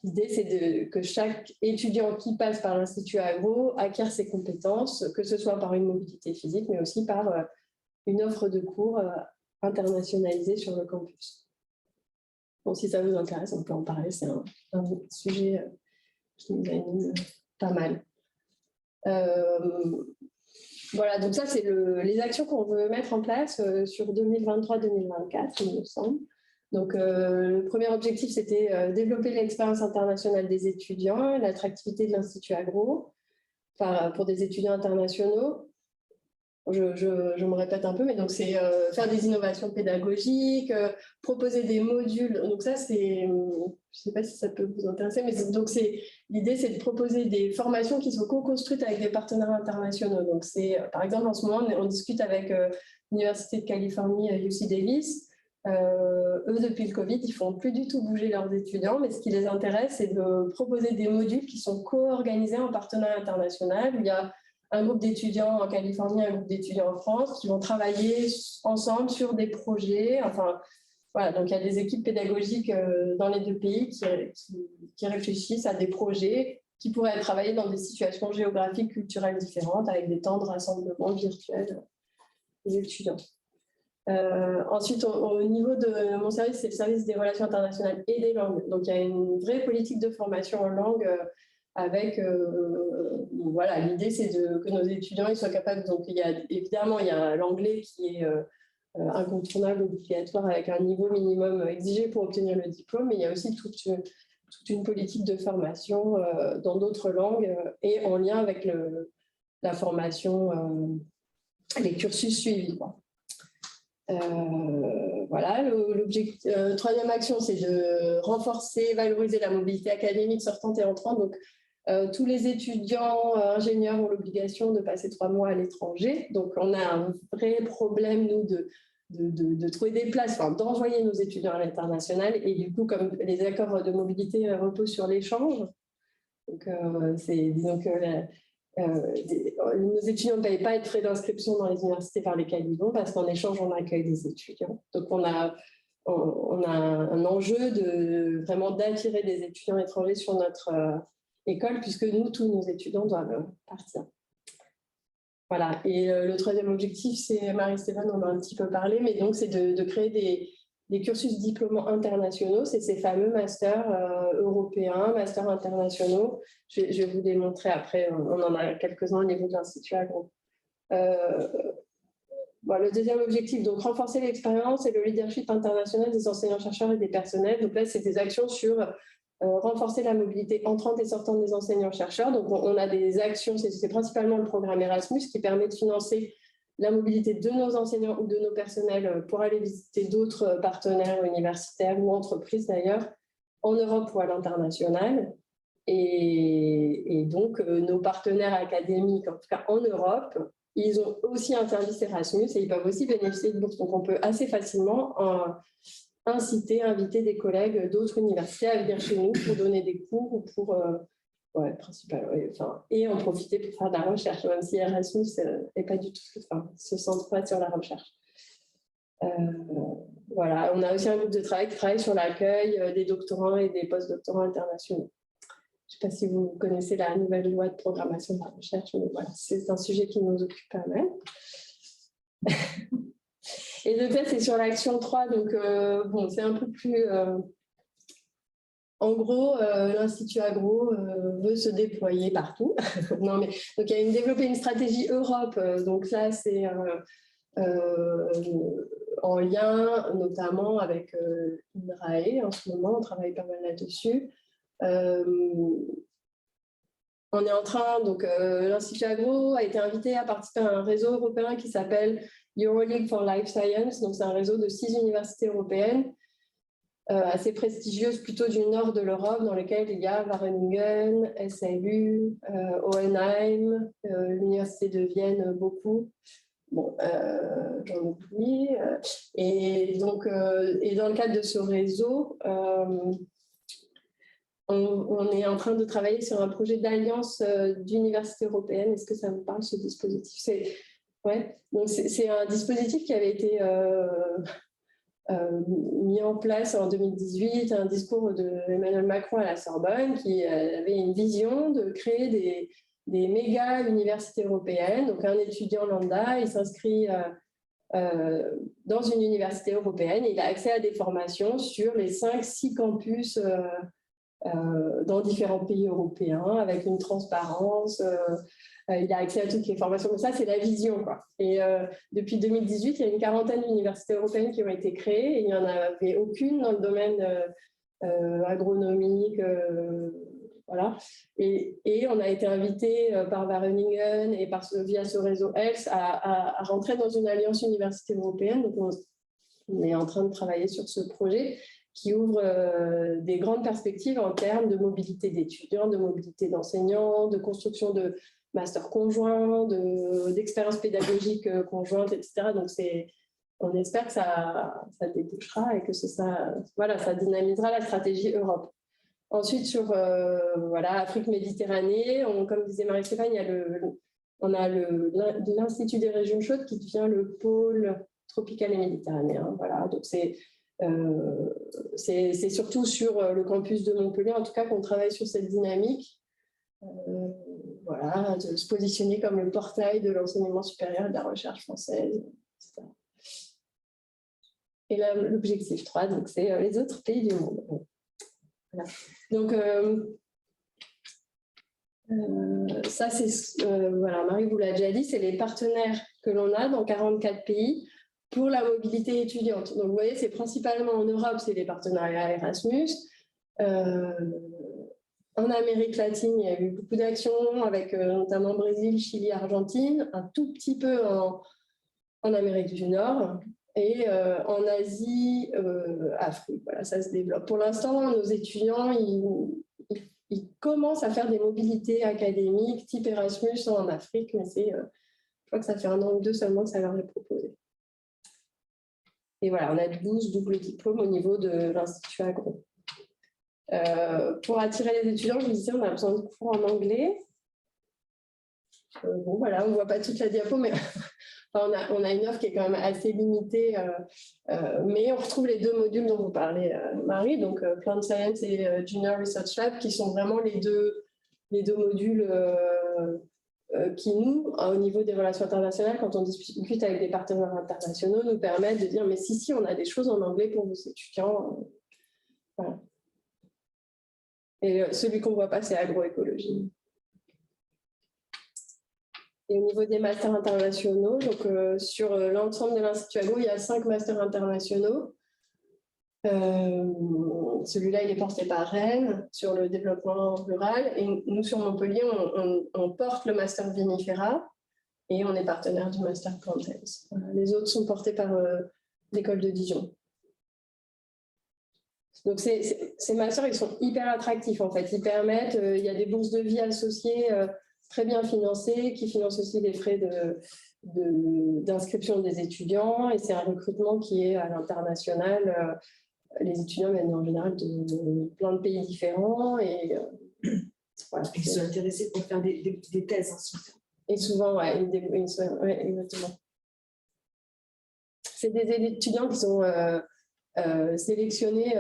l'idée, c'est que chaque étudiant qui passe par l'Institut Agro acquiert ses compétences, que ce soit par une mobilité physique, mais aussi par une offre de cours internationalisée sur le campus. Bon, si ça vous intéresse, on peut en parler. C'est un sujet qui nous anime pas mal. Voilà, donc ça, c'est les actions qu'on veut mettre en place sur 2023-2024, il me semble. Donc, le premier objectif, c'était développer l'expérience internationale des étudiants, l'attractivité de l'Institut Agro pour des étudiants internationaux. Je me répète un peu, mais donc c'est faire des innovations pédagogiques, proposer des modules. Donc ça, c'est, je ne sais pas si ça peut vous intéresser, mais donc l'idée, c'est de proposer des formations qui sont co-construites avec des partenaires internationaux. Donc c'est, par exemple, en ce moment, on discute avec l'Université de Californie, UC Davis. Eux, depuis le Covid, ils ne font plus du tout bouger leurs étudiants, mais ce qui les intéresse, c'est de proposer des modules qui sont co-organisés en partenariat international, où il y a un groupe d'étudiants en Californie, un groupe d'étudiants en France, qui vont travailler ensemble sur des projets. Enfin, voilà, donc il y a des équipes pédagogiques dans les deux pays qui réfléchissent à des projets qui pourraient travailler dans des situations géographiques, culturelles différentes, avec des temps de rassemblement virtuels des étudiants. Ensuite, au niveau de mon service, c'est le service des relations internationales et des langues. Donc, il y a une vraie politique de formation en langue avec, voilà, l'idée, c'est que nos étudiants ils soient capables. Donc, évidemment, il y a l'anglais qui est incontournable, obligatoire, avec un niveau minimum exigé pour obtenir le diplôme, mais il y a aussi toute une politique de formation dans d'autres langues et en lien avec la formation, les cursus suivis, quoi. Voilà, troisième action, c'est de renforcer, valoriser la mobilité académique sortante et entrante. Donc, tous les étudiants ingénieurs ont l'obligation de passer 3 mois à l'étranger. Donc, on a un vrai problème, nous, de trouver des places, enfin, d'envoyer nos étudiants à l'international. Et du coup, comme les accords de mobilité reposent sur l'échange, donc, disons que nos étudiants ne payent pas de frais d'inscription dans les universités par lesquelles ils vont, parce qu'en échange, on accueille des étudiants. Donc, on a un enjeu vraiment d'attirer des étudiants étrangers sur notre école, puisque nous, tous nos étudiants doivent partir. Voilà. Et le troisième objectif, c'est, Marie-Stéphane en a un petit peu parlé, mais donc c'est de créer des cursus diplômants internationaux. C'est ces fameux masters européens, masters internationaux. Je vais vous les montrer après. On en a quelques-uns au niveau de l'Institut Agro. Bon, le deuxième objectif, donc renforcer l'expérience et le leadership international des enseignants-chercheurs et des personnels. Donc là, c'est des actions sur renforcer la mobilité entrante et sortante des enseignants-chercheurs. Donc, on a des actions, c'est principalement le programme Erasmus qui permet de financer la mobilité de nos enseignants ou de nos personnels pour aller visiter d'autres partenaires universitaires ou entreprises d'ailleurs, en Europe ou à l'international. Et donc, nos partenaires académiques, en tout cas en Europe, ils ont aussi un service Erasmus et ils peuvent aussi bénéficier de bourses. Donc, on peut assez facilement inviter des collègues d'autres universités à venir chez nous pour donner des cours ou pour, et en profiter pour faire de la recherche, même si Erasmus n'est pas du tout, se centre pas sur la recherche. Voilà, on a aussi un groupe de travail qui travaille sur l'accueil des doctorants et des post-doctorants internationaux. Je ne sais pas si vous connaissez la nouvelle loi de programmation de la recherche, mais voilà, c'est un sujet qui nous occupe pas mal. Et le fait, c'est sur l'action 3, donc bon, c'est un peu plus... En gros, l'Institut Agro veut se déployer partout. Non, mais, donc, il y a développer une stratégie Europe. Donc là, c'est en lien notamment avec INRAE. En ce moment, on travaille pas mal là-dessus. On est en train, donc l'Institut Agro a été invité à participer à un réseau européen qui s'appelle EuroLeague for Life Science. Donc, c'est un réseau de 6 universités européennes assez prestigieuses, plutôt du nord de l'Europe, dans lesquelles il y a Wageningen, SLU, Hohenheim, l'Université de Vienne, beaucoup. Bon, j'en oublie. Et donc, et dans le cadre de ce réseau, on est en train de travailler sur un projet d'alliance d'universités européennes. Est-ce que ça vous parle, ce dispositif? Ouais. Donc c'est un dispositif qui avait été mis en place en 2018, un discours d'Emmanuel Macron à la Sorbonne qui avait une vision de créer des méga universités européennes. Donc un étudiant lambda, il s'inscrit dans une université européenne, il a accès à des formations sur les 5-6 campus dans différents pays européens avec une transparence. Il a accès à toutes les formations. Mais ça, c'est la vision, quoi. Et depuis 2018, il y a une quarantaine d'universités européennes qui ont été créées et il n'y en avait aucune dans le domaine agronomique. Voilà. Et on a été invité par Wageningen et via ce réseau ELS à rentrer dans une alliance université européenne. Donc on est en train de travailler sur ce projet qui ouvre des grandes perspectives en termes de mobilité d'étudiants, de mobilité d'enseignants, de construction de masters conjoints, d'expériences pédagogiques conjointes, etc. Donc on espère que ça débouchera et que ça dynamisera la stratégie Europe. Ensuite, sur Afrique-Méditerranée, comme disait Marie-Stéphane, on a l'Institut des régions chaudes qui devient le pôle tropical et méditerranéen. Voilà, donc c'est surtout sur le campus de Montpellier, en tout cas, qu'on travaille sur cette dynamique. De se positionner comme le portail de l'enseignement supérieur et de la recherche française, etc. Et là, l'objectif 3, donc, c'est les autres pays du monde. Voilà. Donc, ça, c'est, Marie vous l'a déjà dit, c'est les partenaires que l'on a dans 44 pays pour la mobilité étudiante. Donc, vous voyez, c'est principalement en Europe, c'est les partenariats Erasmus. En Amérique latine, il y a eu beaucoup d'actions avec notamment Brésil, Chili, Argentine, un tout petit peu en Amérique du Nord et en Asie, Afrique. Voilà, ça se développe. Pour l'instant, nos étudiants, ils commencent à faire des mobilités académiques type Erasmus en Afrique, mais je crois que ça fait 1 an ou 2 seulement que ça leur est proposé. Et voilà, on a 12 doubles diplômes au niveau de l'Institut Agro. Pour attirer les étudiants, je vous disais, on a besoin de cours en anglais. On ne voit pas toute la diapo, mais on a une offre qui est quand même assez limitée, mais on retrouve les 2 modules dont vous parlez, Marie, donc Plant Science et Junior Research Lab, qui sont vraiment les deux modules qui, nous, au niveau des relations internationales, quand on discute avec des partenaires internationaux, nous permettent de dire, mais si, on a des choses en anglais pour vos étudiants. Voilà. Et celui qu'on ne voit pas, c'est agroécologie. Et au niveau des masters internationaux, donc sur l'ensemble de l'Institut Agro, il y a 5 masters internationaux. Celui-là, il est porté par Rennes sur le développement rural. Et nous, sur Montpellier, on porte le master Vinifera et on est partenaire du master Plant Health. Les autres sont portés par l'école de Dijon. Donc, ces masters, ils sont hyper attractifs, en fait. Ils permettent, il y a des bourses de vie associées très bien financées, qui financent aussi les frais d'inscription des étudiants. Et c'est un recrutement qui est à l'international. Les étudiants viennent en général de plein de pays différents. Et voilà, ils sont intéressés pour faire des thèses ensuite. Et souvent, exactement. C'est des étudiants qui sont... sélectionnés,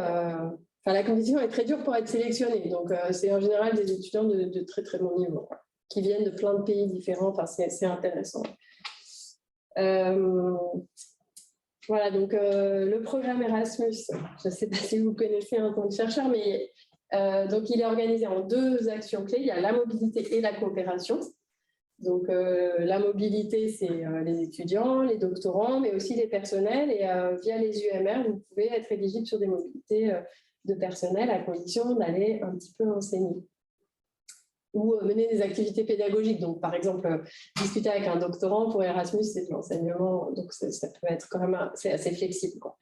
la compétition est très dure pour être sélectionné, donc c'est en général des étudiants de très très bon niveau, quoi, qui viennent de plein de pays différents, c'est intéressant. Voilà, donc le programme Erasmus, je ne sais pas si vous connaissez en tant que chercheur, mais donc il est organisé en 2 actions clés, il y a la mobilité et la coopération. Donc, la mobilité, c'est les étudiants, les doctorants, mais aussi les personnels. Et via les UMR, vous pouvez être éligible sur des mobilités de personnel à condition d'aller un petit peu enseigner ou mener des activités pédagogiques. Donc, par exemple, discuter avec un doctorant pour Erasmus, c'est de l'enseignement. Donc, ça peut être quand même c'est assez flexible, quoi.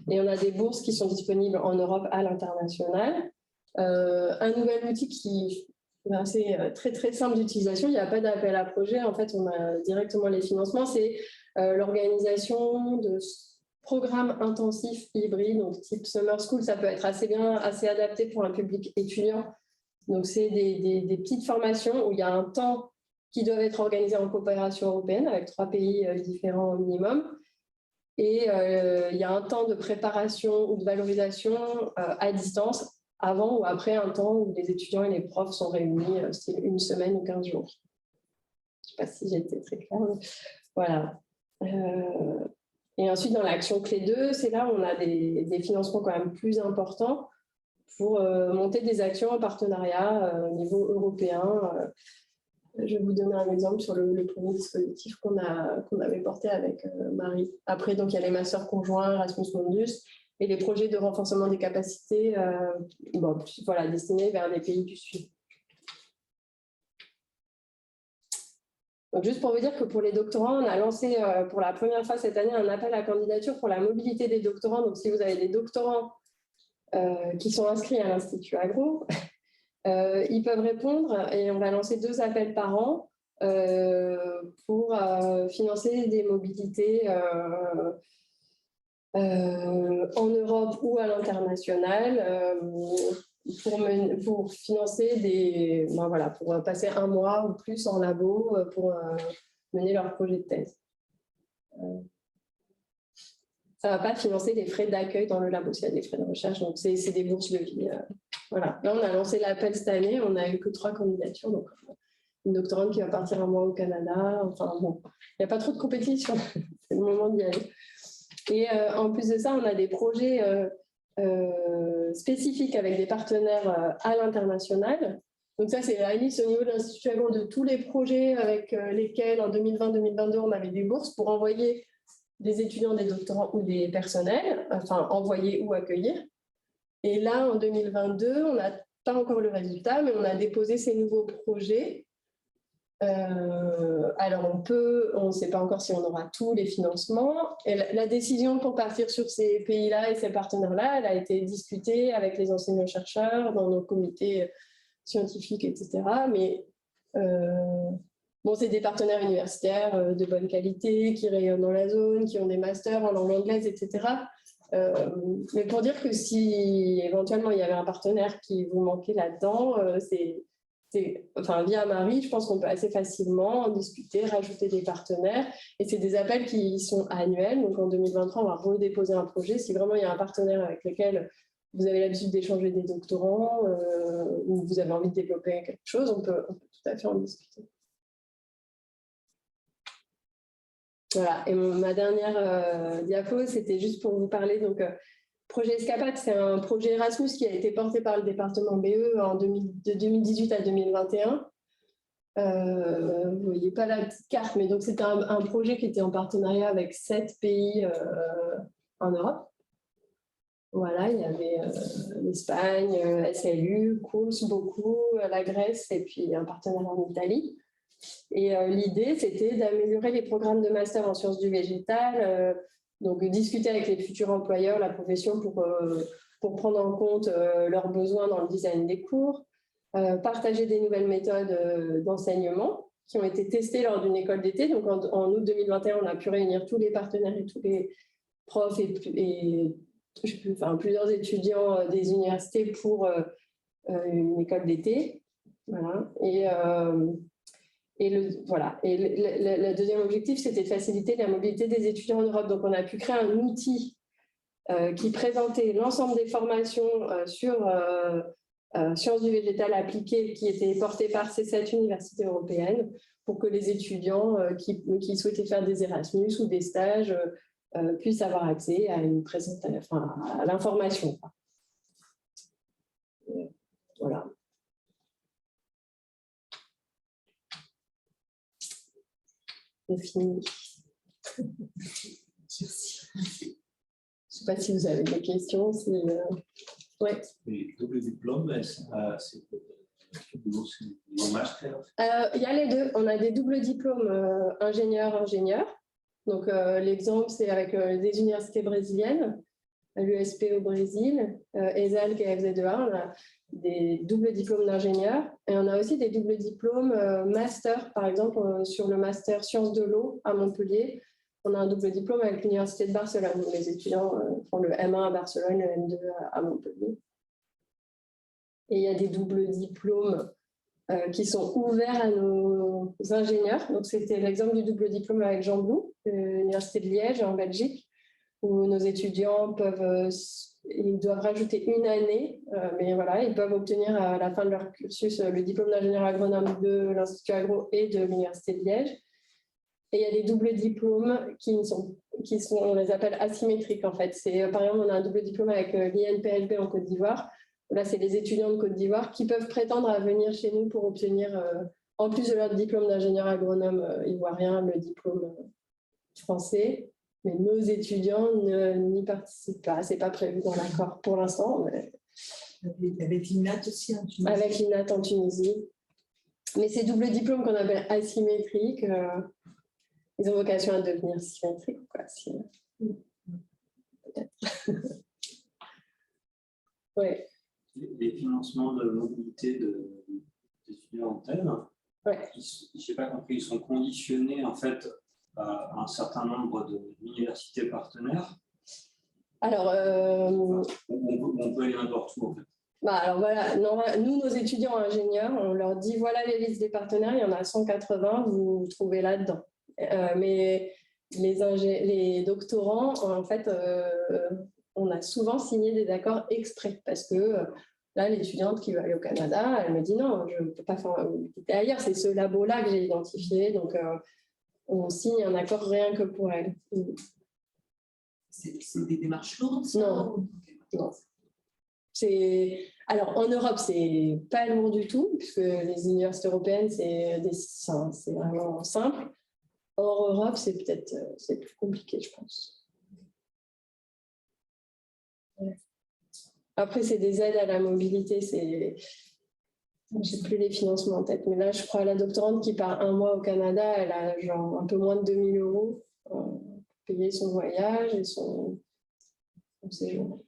Et on a des bourses qui sont disponibles en Europe à l'international. Un nouvel outil qui... c'est très très simple d'utilisation, il n'y a pas d'appel à projet, en fait on a directement les financements, c'est l'organisation programmes intensifs hybrides, donc type Summer School, ça peut être assez bien, assez adapté pour un public étudiant. Donc, c'est des petites formations où il y a un temps qui doivent être organisés en coopération européenne avec 3 pays différents au minimum. Et il y a un temps de préparation ou de valorisation à distance, avant ou après un temps où les étudiants et les profs sont réunis, c'est 1 semaine ou 15 jours. Je ne sais pas si j'ai été très claire. Voilà. Et ensuite, dans l'action clé 2, c'est là où on a des financements quand même plus importants pour monter des actions en partenariat au niveau européen. Je vais vous donner un exemple sur le premier dispositif qu'on avait porté avec Marie. Après, donc, il y a les masters conjoints, Erasmus Mundus, et les projets de renforcement des capacités voilà, destinés vers les pays du Sud. Donc, juste pour vous dire que pour les doctorants, on a lancé pour la première fois cette année un appel à candidature pour la mobilité des doctorants. Donc, si vous avez des doctorants qui sont inscrits à l'Institut Agro, ils peuvent répondre et on va lancer 2 appels par an pour financer des mobilités en Europe ou à l'international pour financer pour passer 1 mois ou plus en labo pour mener leur projet de thèse. Ça ne va pas financer les frais d'accueil dans le labo, s'il y a des frais de recherche, donc c'est des bourses de vie. Voilà. Là, on a lancé l'appel cette année, on n'a eu que 3 candidatures, donc une doctorante qui va partir 1 mois au Canada, enfin bon, il n'y a pas trop de compétition, c'est le moment d'y aller. Et en plus de ça, on a des projets spécifiques avec des partenaires à l'international. Donc ça, c'est la liste au niveau de l'Institut Agro de tous les projets avec lesquels en 2020-2022, on avait des bourses pour envoyer des étudiants, des doctorants ou des personnels, enfin envoyer ou accueillir. Et là, en 2022, on n'a pas encore le résultat, mais on a déposé ces nouveaux projets. Alors, on ne sait pas encore si on aura tous les financements. Et la décision pour partir sur ces pays-là et ces partenaires-là, elle a été discutée avec les enseignants-chercheurs, dans nos comités scientifiques, etc. Mais bon, c'est des partenaires universitaires de bonne qualité, qui rayonnent dans la zone, qui ont des masters en langue anglaise, etc. Mais pour dire que si éventuellement il y avait un partenaire qui vous manquait là-dedans, via Marie, je pense qu'on peut assez facilement en discuter, rajouter des partenaires. Et c'est des appels qui sont annuels. Donc en 2023, on va redéposer un projet. Si vraiment il y a un partenaire avec lequel vous avez l'habitude d'échanger des doctorants ou vous avez envie de développer quelque chose, on peut tout à fait en discuter. Voilà, et ma dernière diapo, c'était juste pour vous parler. Donc, projet Escapade, c'est un projet Erasmus qui a été porté par le département BE de 2018 à 2021. Vous ne voyez pas la petite carte, mais donc c'était un projet qui était en partenariat avec 7 pays en Europe. Voilà, il y avait l'Espagne, SLU, Kurs, beaucoup, la Grèce et puis un partenaire en Italie. Et l'idée, c'était d'améliorer les programmes de master en sciences du végétal, donc discuter avec les futurs employeurs, la profession, pour prendre en compte leurs besoins dans le design des cours, partager des nouvelles méthodes d'enseignement qui ont été testées lors d'une école d'été. Donc en août 2021, on a pu réunir tous les partenaires et tous les profs et plusieurs étudiants des universités pour une école d'été. Voilà. Et le deuxième objectif, c'était de faciliter la mobilité des étudiants en Europe. Donc, on a pu créer un outil qui présentait l'ensemble des formations sur sciences du végétal appliquées qui étaient portées par ces 7 universités européennes pour que les étudiants qui souhaitaient faire des Erasmus ou des stages puissent avoir accès à une présentation, à l'information. Voilà. Fini. Merci. Je ne sais pas si vous avez des questions. Ouais. Les doubles diplômes, c'est master. Il y a les deux. On a des doubles diplômes ingénieur-ingénieur. Donc, l'exemple, c'est avec des universités brésiliennes, l'USP au Brésil, ESALC et FZ2A. On a des doubles diplômes d'ingénieur. Et on a aussi des doubles diplômes master, par exemple, sur le master sciences de l'eau à Montpellier. on a un double diplôme avec l'Université de Barcelone. Donc, les étudiants font le M1 à Barcelone, le M2 à Montpellier. Et il y a des doubles diplômes qui sont ouverts à nos ingénieurs. Donc, c'était l'exemple du double diplôme avec Jean Blou, de l'Université de Liège en Belgique, où nos étudiants ils doivent rajouter une année, mais voilà, ils peuvent obtenir à la fin de leur cursus le diplôme d'ingénieur agronome de l'Institut Agro et de l'Université de Liège. Et il y a des doubles diplômes on les appelle asymétriques en fait. Par exemple, on a un double diplôme avec l'INPLB en Côte d'Ivoire. Là, c'est les étudiants de Côte d'Ivoire qui peuvent prétendre à venir chez nous pour obtenir, en plus de leur diplôme d'ingénieur agronome ivoirien, le diplôme français. Mais nos étudiants n'y participent pas. Ce n'est pas prévu dans l'accord pour l'instant. Mais... Avec l'INAT aussi en Tunisie. Avec l'INAT en Tunisie. Mais ces doubles diplômes qu'on appelle asymétriques, ils ont vocation à devenir symétriques. Quoi, peut-être. Ouais. Les financements de mobilité d'étudiants en thème, je n'ai pas compris, ils sont conditionnés en fait à un certain nombre d'universités partenaires. Alors, on peut aller n'importe où en fait. Alors voilà, nous, nos étudiants ingénieurs, on leur dit voilà les listes des partenaires, il y en a 180, vous vous trouvez là-dedans. Mais les doctorants, en fait, on a souvent signé des accords exprès parce que là, l'étudiante qui veut aller au Canada, elle me dit non, je ne peux pas faire mobilité ailleurs, c'est ce labo-là que j'ai identifié, donc on signe un accord rien que pour elle. C'est des démarches lourdes, ça? Non. Alors, en Europe, c'est pas lourd du tout, puisque les universités européennes, c'est vraiment simple. Hors Europe, c'est plus compliqué, je pense. Après, c'est des aides à la mobilité, je n'ai plus les financements en tête, mais là, je crois à la doctorante qui part un mois au Canada, elle a genre un peu moins de 2 000 € pour payer son voyage et son séjour.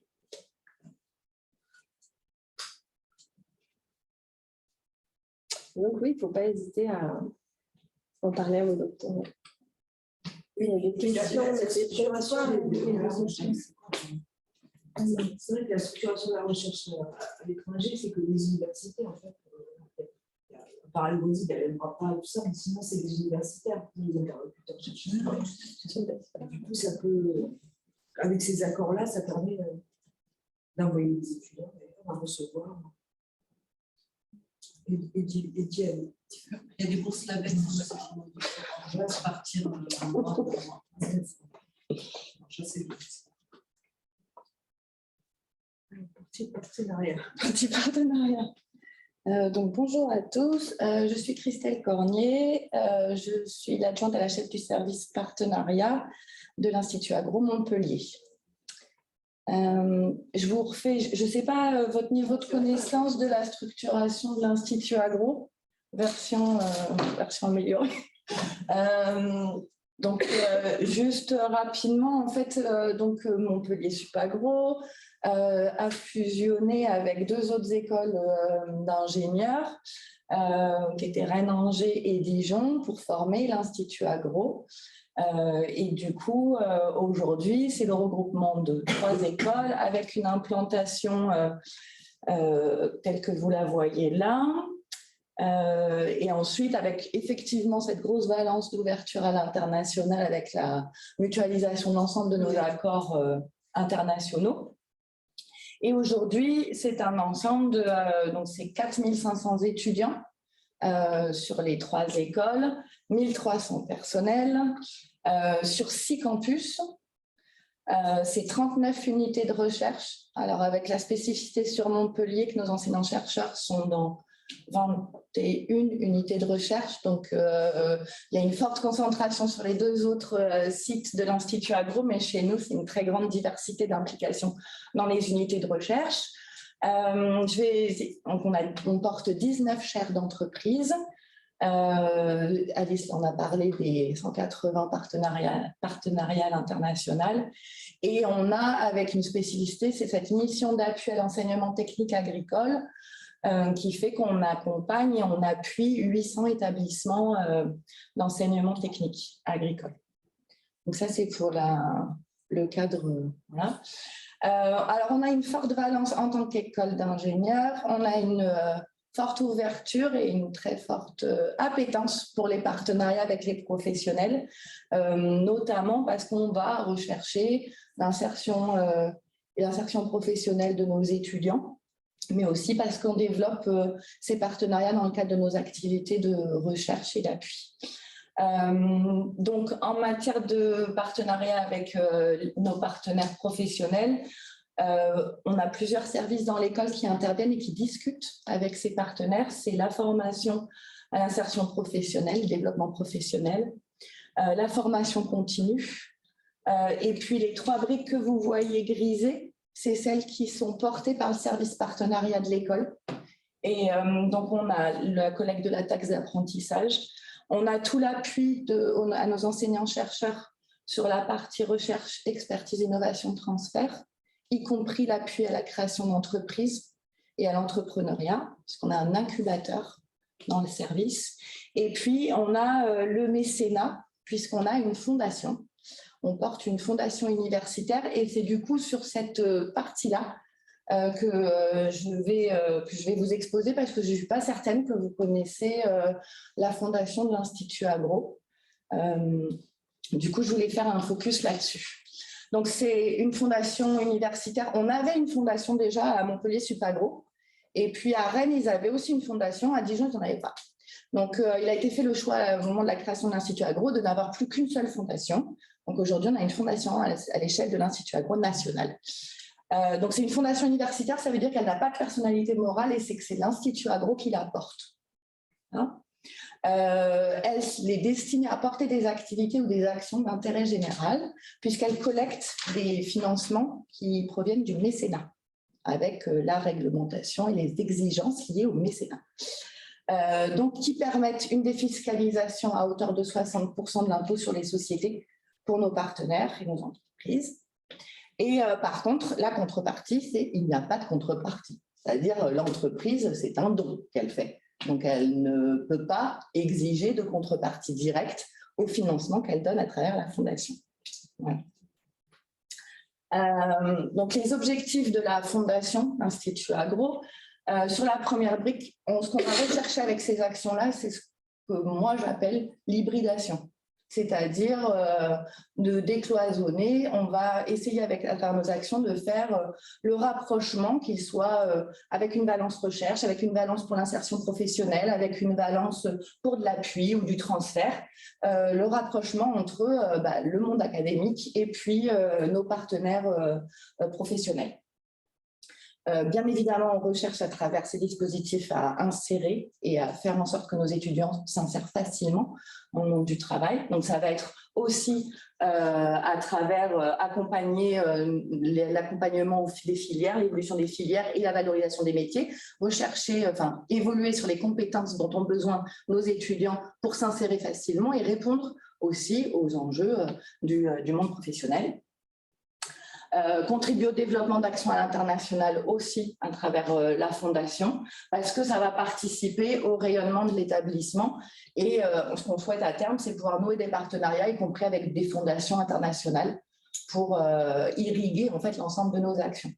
Donc oui, il ne faut pas hésiter à en parler à vos doctorants. Oui, il y a des questions, cette structuration de la recherche. C'est vrai que la structuration de la recherche à l'étranger, c'est que les universités, en fait, par le il y a le papa et tout ça, mais sinon, c'est les universitaires, les interlocuteurs chercheurs. Du coup, ça peut, avec ces accords-là, ça permet d'envoyer des étudiants, à recevoir. Et d'y aller. Il y a des bourses labels qui vont partir en mois. Je sais pas. Petit partenariat. Donc, bonjour à tous, je suis Christelle Cornier, je suis l'adjointe à la chef du service partenariat de l'Institut Agro Montpellier. Je vous refais, je ne sais pas votre niveau de connaissance de la structuration de l'Institut Agro, version améliorée. Donc, juste rapidement, en fait, Montpellier Supagro a fusionné avec 2 autres écoles d'ingénieurs, qui étaient Rennes, Angers et Dijon, pour former l'Institut Agro. Et du coup, aujourd'hui, c'est le regroupement de 3 écoles avec une implantation telle que vous la voyez là. Et ensuite, avec effectivement cette grosse balance d'ouverture à l'international avec la mutualisation de l'ensemble de nos accords internationaux. Et aujourd'hui, c'est un ensemble donc c'est 4 500 étudiants sur les 3 écoles, 1 300 personnels sur 6 campus. C'est 39 unités de recherche. Alors, avec la spécificité sur Montpellier que nos enseignants-chercheurs sont dans 21 unités de recherche. Donc, il y a une forte concentration sur les 2 autres sites de l'Institut Agro, mais chez nous, c'est une très grande diversité d'implications dans les unités de recherche. On porte 19 chaires d'entreprise. Alice en a parlé des 180 partenariats internationaux. Et on a, avec une spécificité, c'est cette mission d'appui à l'enseignement technique agricole qui fait qu'on accompagne et on appuie 800 établissements d'enseignement technique agricole. Donc ça, c'est pour le cadre. Voilà. Alors, on a une forte valence en tant qu'école d'ingénieurs. On a une forte ouverture et une très forte appétence pour les partenariats avec les professionnels, notamment parce qu'on va rechercher l'insertion professionnelle de nos étudiants, mais aussi parce qu'on développe ces partenariats dans le cadre de nos activités de recherche et d'appui. Donc, en matière de partenariat avec nos partenaires professionnels, on a plusieurs services dans l'école qui interviennent et qui discutent avec ces partenaires. C'est la formation à l'insertion professionnelle, le développement professionnel, la formation continue, et puis les 3 briques que vous voyez grisées, c'est celles qui sont portées par le service partenariat de l'école. Et donc, on a la collecte de la taxe d'apprentissage. On a tout l'appui à nos enseignants-chercheurs sur la partie recherche, expertise, innovation, transfert, y compris l'appui à la création d'entreprises et à l'entrepreneuriat, puisqu'on a un incubateur dans le service. Et puis, on a le mécénat, puisqu'on a une fondation. On porte une fondation universitaire et c'est du coup sur cette partie-là que je vais vous exposer parce que je ne suis pas certaine que vous connaissez la fondation de l'Institut Agro. Du coup, je voulais faire un focus là-dessus. Donc, c'est une fondation universitaire. On avait une fondation déjà à Montpellier, Supagro. Et puis, à Rennes, ils avaient aussi une fondation. À Dijon, ils n'en avaient pas. Donc, il a été fait le choix au moment de la création de l'Institut Agro de n'avoir plus qu'une seule fondation. Donc, aujourd'hui, on a une fondation à l'échelle de l'Institut Agro national. Donc, c'est une fondation universitaire, ça veut dire qu'elle n'a pas de personnalité morale et c'est que c'est l'Institut Agro qui la porte. Hein, elle est destinée à porter des activités ou des actions d'intérêt général puisqu'elle collecte des financements qui proviennent du mécénat avec la réglementation et les exigences liées au mécénat. Donc, qui permettent une défiscalisation à hauteur de 60% de l'impôt sur les sociétés pour nos partenaires et nos entreprises. Et par contre, la contrepartie, c'est il n'y a pas de contrepartie. C'est-à-dire l'entreprise, c'est un don qu'elle fait. Donc, elle ne peut pas exiger de contrepartie directe au financement qu'elle donne à travers la fondation. Voilà. Donc, les objectifs de la fondation Institut Agro, sur la première brique, ce qu'on va rechercher avec ces actions-là, c'est ce que moi j'appelle l'hybridation. C'est-à-dire de décloisonner, on va essayer à travers nos actions de faire le rapprochement, qu'il soit avec une balance recherche, avec une balance pour l'insertion professionnelle, avec une balance pour de l'appui ou du transfert, le rapprochement entre le monde académique et puis nos partenaires professionnels. Bien évidemment, on recherche à travers ces dispositifs à insérer et à faire en sorte que nos étudiants s'insèrent facilement dans le monde du travail. Donc, ça va être aussi à travers accompagner l'accompagnement des filières, l'évolution des filières et la valorisation des métiers, rechercher, évoluer sur les compétences dont ont besoin nos étudiants pour s'insérer facilement et répondre aussi aux enjeux du monde professionnel. Contribuer au développement d'actions à l'international aussi à travers la fondation, parce que ça va participer au rayonnement de l'établissement et ce qu'on souhaite à terme, c'est pouvoir nouer des partenariats, y compris avec des fondations internationales, pour irriguer en fait l'ensemble de nos actions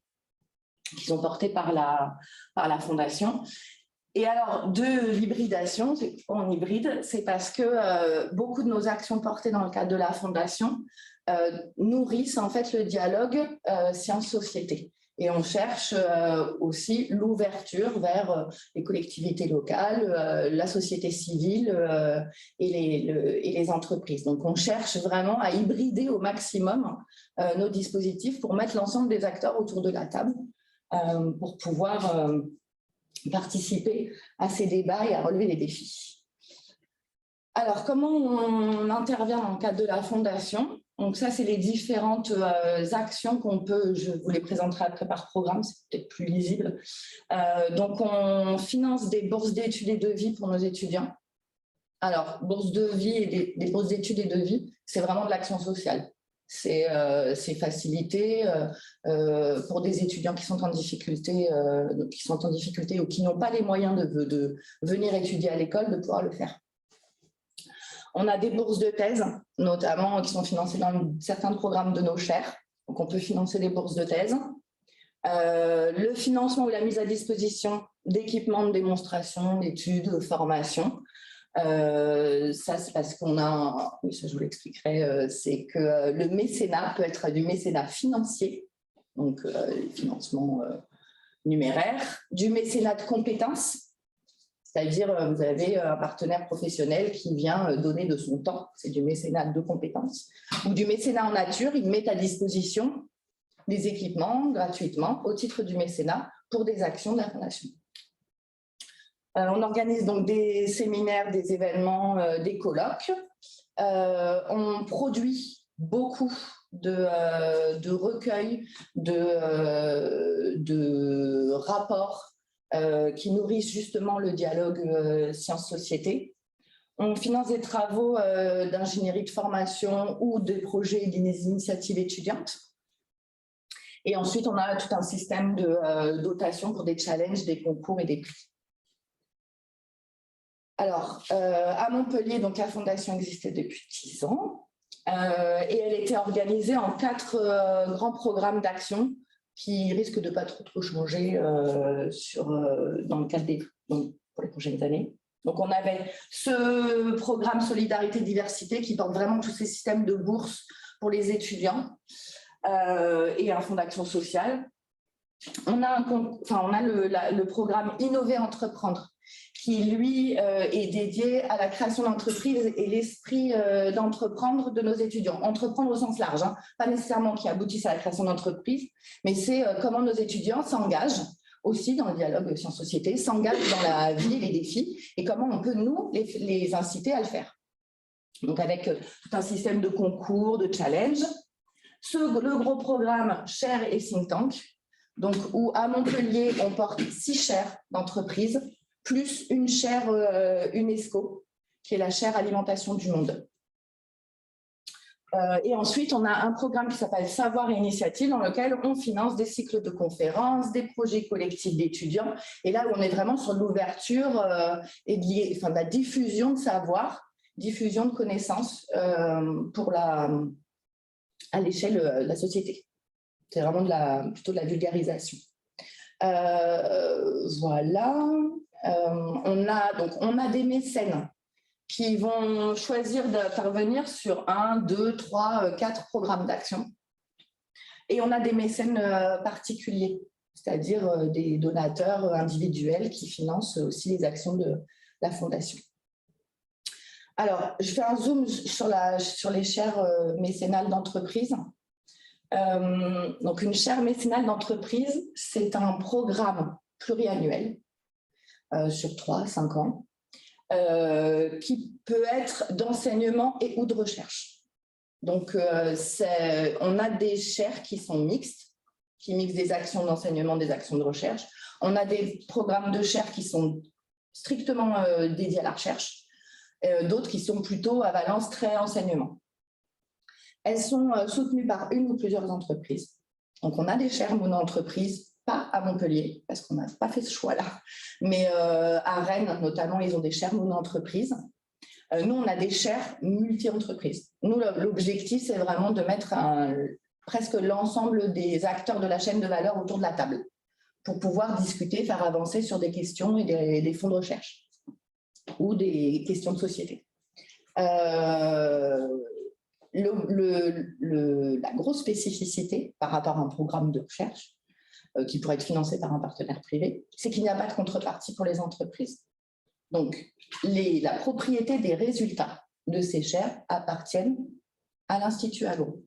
qui sont portées par la fondation. Et alors, de l'hybridation, en hybride, c'est parce que beaucoup de nos actions portées dans le cadre de la fondation nourrissent en fait le dialogue sciences-société. Et on cherche aussi l'ouverture vers les collectivités locales, la société civile et les entreprises. Donc, on cherche vraiment à hybrider au maximum nos dispositifs pour mettre l'ensemble des acteurs autour de la table pour pouvoir participer à ces débats et à relever les défis. Alors, comment on intervient dans le cadre de la fondation ? Donc ça, c'est les différentes actions qu'on peut, je vous les présenterai après par programme, c'est peut-être plus lisible. Donc, on finance des bourses d'études et de vie pour nos étudiants. Alors, bourses de vie et des bourses d'études et de vie, c'est vraiment de l'action sociale. C'est facilité pour des étudiants qui sont en difficulté ou qui n'ont pas les moyens de venir étudier à l'école, de pouvoir le faire. On a des bourses de thèse, notamment qui sont financées dans certains programmes de nos chaires. Donc, on peut financer des bourses de thèse. Le financement ou la mise à disposition d'équipements de démonstration, d'études, de formation. Ça, c'est parce qu'on a, oui, ça je vous l'expliquerai, c'est que le mécénat peut être du mécénat financier, donc financement numéraire, du mécénat de compétences, c'est-à-dire vous avez un partenaire professionnel qui vient donner de son temps, c'est du mécénat de compétences, ou du mécénat en nature, il met à disposition des équipements gratuitement au titre du mécénat pour des actions de la Fondation. On organise donc des séminaires, des événements, des colloques. On produit beaucoup de recueils, de rapports qui nourrissent justement le dialogue sciences-société. On finance des travaux d'ingénierie de formation ou des projets et des initiatives étudiantes. Et ensuite, on a tout un système de dotation pour des challenges, des concours et des prix. Alors, à Montpellier, donc, la Fondation existait depuis 10 ans et elle était organisée en 4 grands programmes d'action qui risquent de ne pas trop changer dans le cadre pour les prochaines années. Donc, on avait ce programme Solidarité Diversité qui porte vraiment tous ces systèmes de bourses pour les étudiants et un fonds d'action sociale. On a le programme Innover Entreprendre qui, lui, est dédié à la création d'entreprises et l'esprit d'entreprendre de nos étudiants. Entreprendre au sens large, hein, pas nécessairement qui aboutissent à la création d'entreprises, mais c'est comment nos étudiants s'engagent aussi dans le dialogue sciences-société, s'engagent dans la vie et les défis, et comment on peut, nous, les inciter à le faire. Donc, avec tout un système de concours, de challenge. Le gros programme Chaires et Think Tank, donc, où à Montpellier, on porte 6 chaires d'entreprise, plus une chaire UNESCO, qui est la chaire Alimentation du Monde. Et ensuite, on a un programme qui s'appelle Savoir et Initiative, dans lequel on finance des cycles de conférences, des projets collectifs d'étudiants, et là où on est vraiment sur l'ouverture et de la diffusion de savoir, diffusion de connaissances à l'échelle de la société. C'est vraiment plutôt de la vulgarisation. Voilà. On a des mécènes qui vont choisir d'intervenir sur 1, 2, 3, 4 programmes d'action. Et on a des mécènes particuliers, c'est-à-dire des donateurs individuels qui financent aussi les actions de la Fondation. Alors, je fais un zoom sur les chaires mécénales d'entreprise. Donc, une chaire mécénale d'entreprise, c'est un programme pluriannuel sur 3 à 5 ans qui peut être d'enseignement et ou de recherche. Donc, on a des chaires qui sont mixtes, qui mixent des actions d'enseignement, des actions de recherche. On a des programmes de chaires qui sont strictement dédiés à la recherche, d'autres qui sont plutôt à valence très enseignement. Elles sont soutenues par une ou plusieurs entreprises. Donc, on a des chaires mono-entreprises, pas à Montpellier, parce qu'on n'a pas fait ce choix-là, mais à Rennes, notamment, ils ont des chaires mono-entreprises. Nous, on a des chaires multi-entreprises. Nous, l'objectif, c'est vraiment de mettre presque l'ensemble des acteurs de la chaîne de valeur autour de la table pour pouvoir discuter, faire avancer sur des questions et des fonds de recherche ou des questions de société. La grosse spécificité par rapport à un programme de recherche qui pourrait être financé par un partenaire privé, c'est qu'il n'y a pas de contrepartie pour les entreprises. Donc, la propriété des résultats de ces chaires appartiennent à l'Institut Agro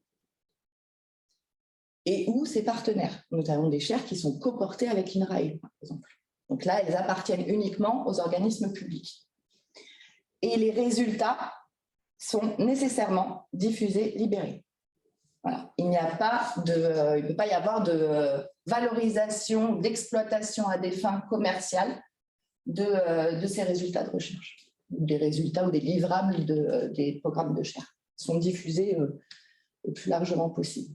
et ou ses partenaires. Nous avons des chaires qui sont coportées avec l'INRAE, par exemple. Donc là, elles appartiennent uniquement aux organismes publics. Et les résultats sont nécessairement diffusés, libérés. Voilà. Il ne peut pas y avoir de valorisation, d'exploitation à des fins commerciales de ces résultats de recherche. Des résultats ou des livrables des programmes de chaires sont diffusés le plus largement possible.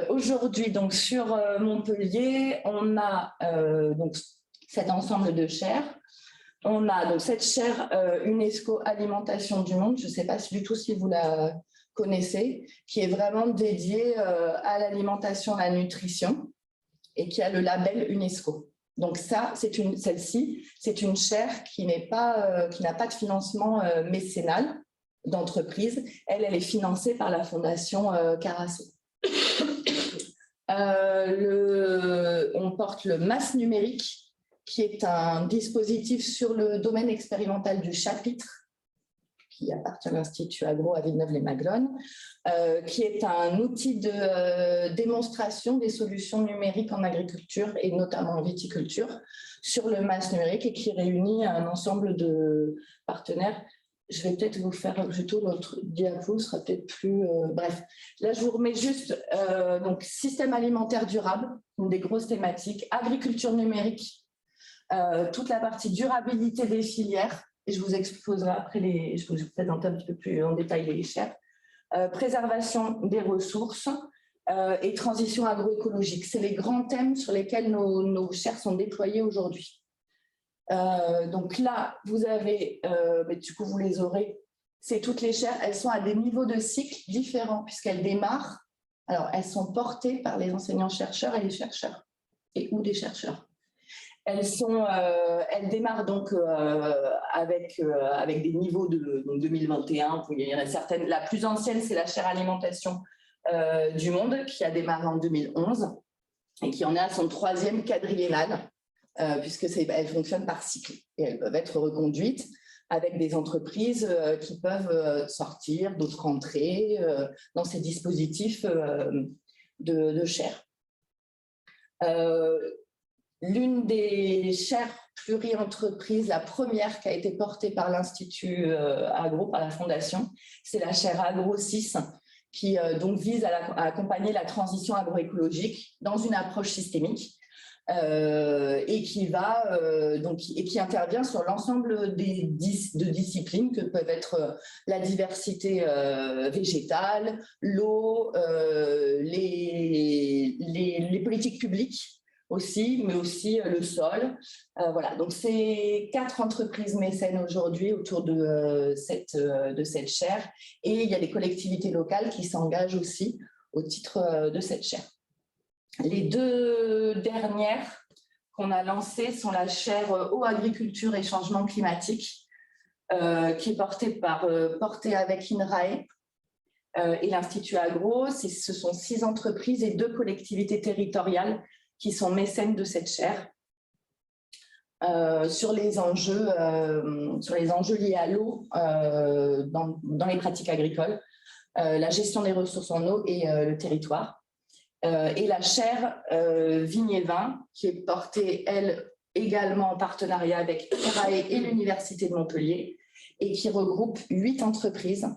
Aujourd'hui, donc, sur Montpellier, on a donc, cet ensemble de chaires. On a donc cette chaire UNESCO Alimentation du Monde, je ne sais pas du tout si vous la connaissez, qui est vraiment dédiée à l'alimentation, à la nutrition et qui a le label UNESCO. Donc ça, celle-ci, c'est une chaire qui n'a pas de financement mécénal d'entreprise. Elle est financée par la Fondation Carasso. On porte le MAS numérique, qui est un dispositif sur le domaine expérimental du chapitre, qui appartient à l'Institut Agro à Villeneuve-les-Maglones, qui est un outil de démonstration des solutions numériques en agriculture et notamment en viticulture sur le MAS numérique et qui réunit un ensemble de partenaires. Je vais peut-être vous faire plutôt l'autre diapo, ce sera peut-être plus... bref, là je vous remets juste donc, système alimentaire durable, une des grosses thématiques, agriculture numérique, toute la partie durabilité des filières, et je vous exposerai après, je vous présente un petit peu plus en détail les chaires, préservation des ressources et transition agroécologique. C'est les grands thèmes sur lesquels nos chaires sont déployées aujourd'hui. Donc là, vous avez, du coup vous les aurez, c'est toutes les chaires, elles sont à des niveaux de cycle différents puisqu'elles démarrent, alors elles sont portées par les enseignants-chercheurs et les chercheurs, ou des chercheurs. Elles démarrent donc avec des niveaux de 2021, il y en a certaines, la plus ancienne c'est la chaire alimentation du monde qui a démarré en 2011 et qui en est à son 3e quadriennal. Puisqu'elles fonctionnent par cycle et elles peuvent être reconduites avec des entreprises qui peuvent sortir, d'autres entrer dans ces dispositifs de chaires. L'une des chaires pluri-entreprises, la première qui a été portée par l'Institut Agro, par la Fondation, c'est la chaire Agro 6 qui donc vise à accompagner la transition agroécologique dans une approche systémique. Et qui intervient sur l'ensemble de disciplines que peuvent être la diversité végétale, l'eau, les politiques publiques aussi, mais aussi le sol. Voilà, donc c'est 4 entreprises mécènes aujourd'hui autour de cette chaire et il y a des collectivités locales qui s'engagent aussi au titre de cette chaire. Les 2 dernières qu'on a lancées sont la chaire Eau, Agriculture et Changement climatique, qui est portée avec INRAE et l'Institut Agro. Ce sont 6 entreprises et 2 collectivités territoriales qui sont mécènes de cette chaire sur les enjeux liés à l'eau dans les pratiques agricoles, la gestion des ressources en eau et le territoire. Et la chaire Vigne et Vin, qui est portée, elle, également en partenariat avec INRAE et l'Université de Montpellier, et qui regroupe 8 entreprises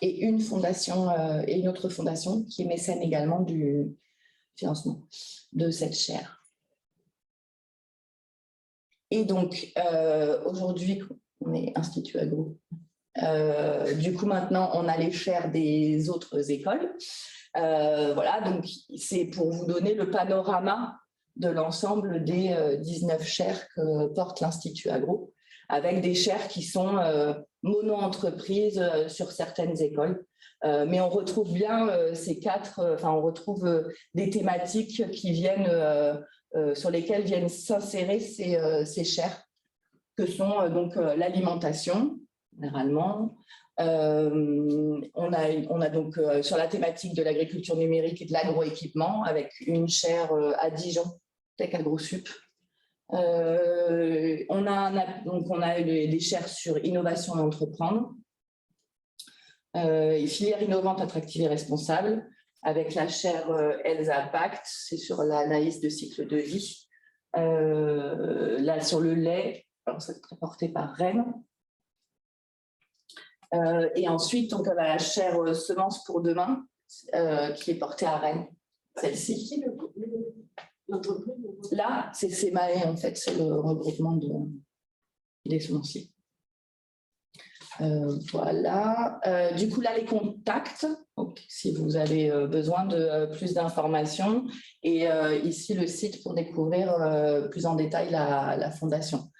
et une fondation et une autre fondation qui est mécène également du financement de cette chaire. Et donc, aujourd'hui, on est Institut Agro. Du coup, maintenant, on a les chaires des autres écoles. Voilà, donc c'est pour vous donner le panorama de l'ensemble des 19 chaires que porte l'Institut Agro, avec des chaires qui sont mono-entreprises sur certaines écoles. Mais on retrouve bien ces 4, on retrouve des thématiques qui viennent, sur lesquelles viennent s'insérer ces chaires, que sont donc l'alimentation, généralement. On a donc sur la thématique de l'agriculture numérique et de l'agroéquipement avec une chaire à Dijon, Tech AgroSup. On a des chaires sur innovation et entreprendre, filière innovante, attractive et responsable, avec la chaire ELSA Pact, c'est sur l'analyse de cycle de vie. Là, sur le lait, alors ça serait porté par Rennes. Et ensuite, donc, on a la chaire semences pour demain, qui est portée à Rennes, celle-ci. Là, c'est SEMAE, en fait, c'est le regroupement des semenciers. Voilà. Du coup, là, les contacts, donc, si vous avez besoin de plus d'informations. Et ici, le site pour découvrir plus en détail la fondation.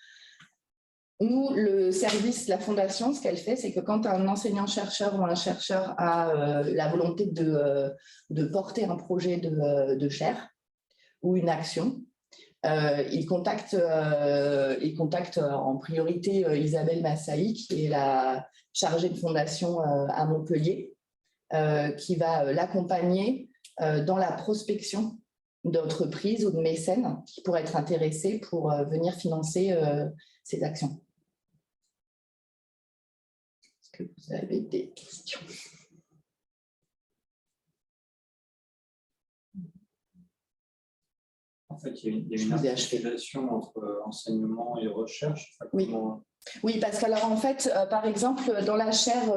Nous, le service, la fondation, ce qu'elle fait, c'est que quand un enseignant-chercheur ou un chercheur a la volonté de porter un projet de chaire ou une action, il contacte en priorité Isabelle Massaï, qui est la chargée de fondation à Montpellier, qui va l'accompagner dans la prospection d'entreprises ou de mécènes qui pourraient être intéressés pour venir financer ces actions. Est-ce que vous avez des questions? En fait, il y a une articulation entre enseignement et recherche. Enfin, oui. Oui, parce qu'alors en fait, par exemple, dans la chaire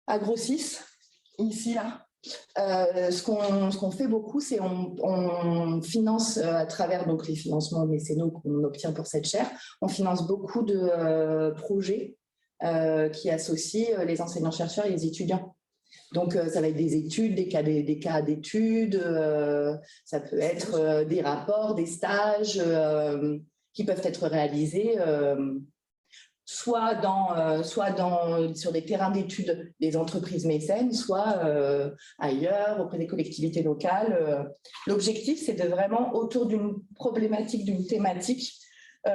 Agro6, ici, là, ce qu'on fait beaucoup, c'est on finance à travers donc, les financements mécénaux qu'on obtient pour cette chaire, on finance beaucoup de projets qui associent les enseignants-chercheurs et les étudiants. Donc, ça va être des études, des cas d'études, ça peut être des rapports, des stages qui peuvent être réalisés soit sur des terrains d'études des entreprises mécènes, soit ailleurs, auprès des collectivités locales. L'objectif, c'est de vraiment, autour d'une problématique, d'une thématique,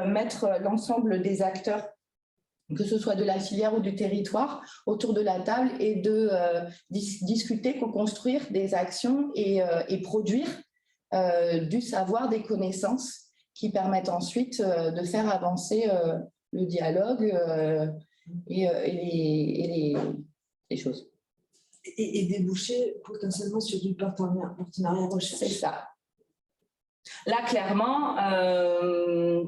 mettre l'ensemble des acteurs, que ce soit de la filière ou du territoire, autour de la table et de discuter, co-construire des actions et produire du savoir, des connaissances qui permettent ensuite de faire avancer le dialogue et les choses. Et déboucher potentiellement sur du partenariat recherche. C'est ça. Là, clairement,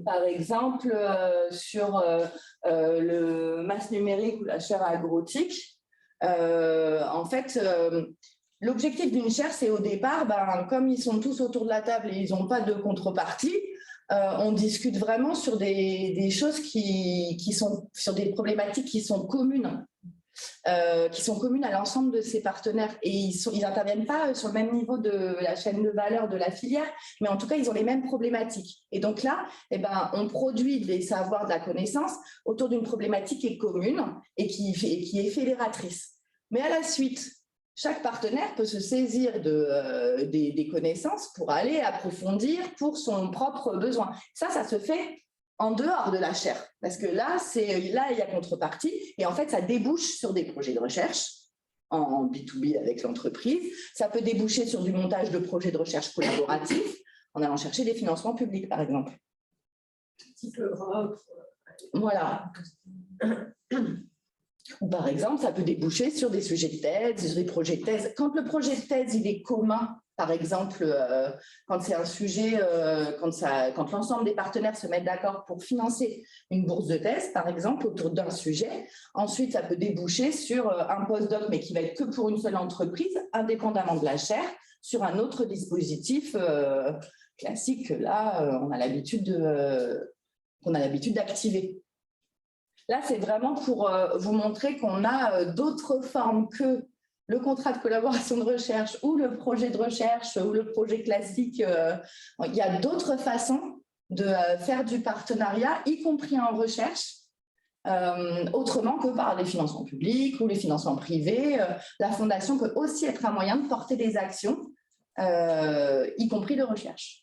par exemple, sur le masse numérique ou la chaire agrotique, en fait, l'objectif d'une chaire, c'est au départ, comme ils sont tous autour de la table et ils n'ont pas de contrepartie, on discute vraiment sur des choses qui sont sur des problématiques qui sont communes à l'ensemble de ces partenaires. Et ils n'interviennent pas sur le même niveau de la chaîne de valeur de la filière, mais en tout cas, ils ont les mêmes problématiques. Et donc là, on produit des savoirs, de la connaissance autour d'une problématique qui est commune et qui est fédératrice. Mais à la suite, chaque partenaire peut se saisir des connaissances pour aller approfondir pour son propre besoin. Ça se fait en dehors de la chaire, parce que là, il y a contrepartie, et en fait, ça débouche sur des projets de recherche en B2B avec l'entreprise. Ça peut déboucher sur du montage de projets de recherche collaboratifs, en allant chercher des financements publics, par exemple. Type Europe. Voilà. Ou par exemple, ça peut déboucher sur des sujets de thèse, sur des projets de thèse. Quand le projet de thèse, il est commun, par exemple, quand c'est un sujet, quand l'ensemble des partenaires se mettent d'accord pour financer une bourse de thèse, par exemple, autour d'un sujet, ensuite, ça peut déboucher sur un postdoc, mais qui va être que pour une seule entreprise, indépendamment de la chaire, sur un autre dispositif classique que là, on a l'habitude d'activer. Là, c'est vraiment pour vous montrer qu'on a d'autres formes que le contrat de collaboration de recherche ou le projet de recherche ou le projet classique. Il y a d'autres façons de faire du partenariat, y compris en recherche, autrement que par les financements publics ou les financements privés. La fondation peut aussi être un moyen de porter des actions, y compris de recherche.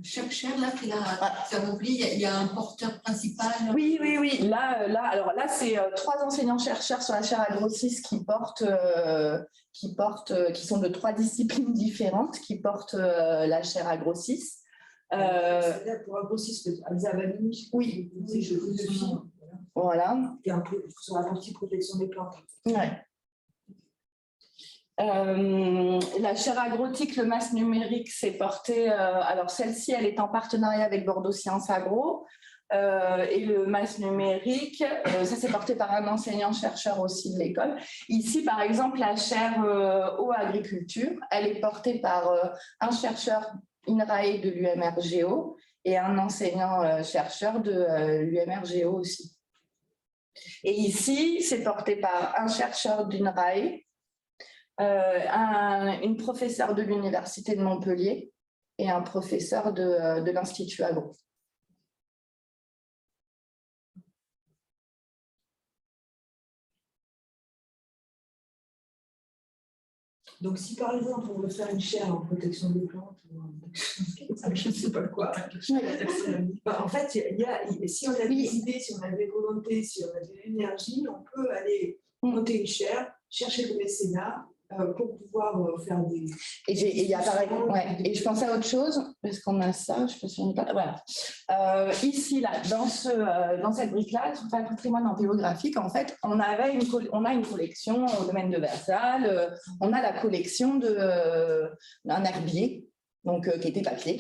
Chaque chaire là qui a rempli, il y a un porteur principal. Oui. Là, c'est 3 enseignants-chercheurs sur la chaire Agro6 qui sont de 3 disciplines différentes, qui portent la chaire Agro6. Pour Agro6, Alzavani. Oui. Voilà. Et un peu sur la partie protection des plantes. Ouais. La chaire agrotique, le masse numérique, c'est porté. Alors celle-ci, elle est en partenariat avec Bordeaux Sciences Agro. Et le masse numérique, ça c'est porté par un enseignant-chercheur aussi de l'école. Ici, par exemple, la chaire eau agriculture, elle est portée par un chercheur INRAE de l'UMRGO et un enseignant-chercheur de l'UMRGO aussi. Et ici, c'est porté par un chercheur d'INRAE, une professeure de l'Université de Montpellier et un professeur de l'Institut Agro. Donc, si par exemple, on veut faire une chaire en protection des plantes, ou je ne sais pas quoi, en fait, si on a des idées, si on a des volontés, si on a de l'énergie, on peut aller monter une chaire, chercher le mécénat pour pouvoir faire des... Et je pensais à autre chose, parce qu'on a ça, je ne me souviens pas. Voilà. Ici, là, dans cette brique-là, sur le patrimoine anthropographique, en fait, on a une collection au domaine de Versailles, on a la collection d'un herbier, donc, qui était papier,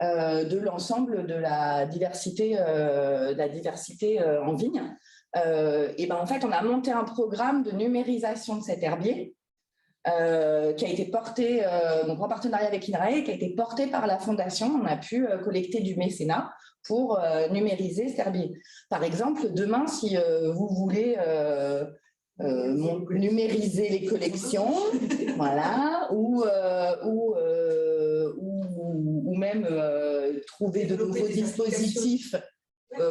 de l'ensemble de la diversité en vigne. Et ben, en fait, on a monté un programme de numérisation de cet herbier, qui a été porté donc en partenariat avec l'INRAE, qui a été porté par la Fondation. On a pu collecter du mécénat pour numériser cet herbier. Par exemple, demain, si vous voulez numériser les collections, voilà, ou même trouver de nouveaux dispositifs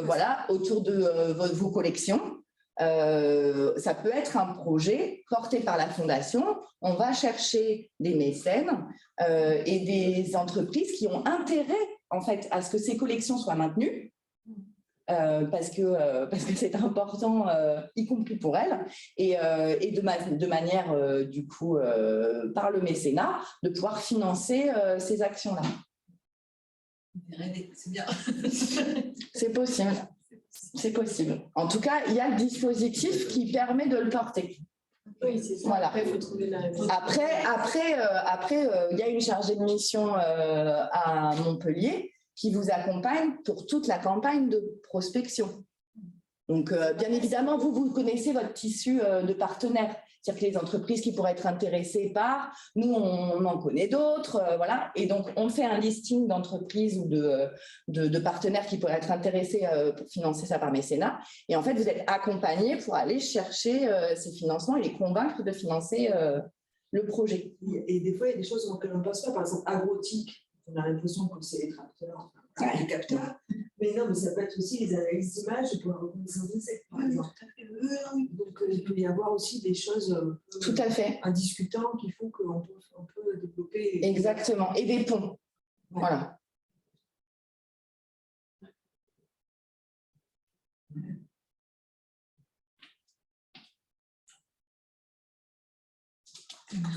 voilà, autour de vos collections, ça peut être un projet porté par la Fondation. On va chercher des mécènes et des entreprises qui ont intérêt en fait à ce que ces collections soient maintenues, parce que c'est important, y compris pour elles, et de manière du coup par le mécénat de pouvoir financer ces actions-là. C'est bien. C'est possible. C'est possible. En tout cas, il y a le dispositif qui permet de le porter. Oui, c'est ça. Voilà. Après, il faut trouver la réponse. Après, il y a une chargée de mission à Montpellier qui vous accompagne pour toute la campagne de prospection. Donc, bien évidemment, vous connaissez votre tissu de partenaires. C'est-à-dire que les entreprises qui pourraient être intéressées par, nous, on en connaît d'autres, voilà. Et donc, on fait un listing d'entreprises ou de partenaires qui pourraient être intéressés pour financer ça par mécénat. Et en fait, vous êtes accompagnés pour aller chercher ces financements et les convaincre de financer le projet. Et des fois, il y a des choses auxquelles on ne pense pas. Par exemple, agrotique, on a l'impression que c'est les tracteurs, les capteurs. Mais non, mais ça peut être aussi les analyses d'images pour la reconnaissance d'insectes, par exemple. Donc, il peut y avoir aussi des choses tout à fait indiscutantes qui font qu'on peut développer. Exactement. Et des ponts. Ouais. Voilà.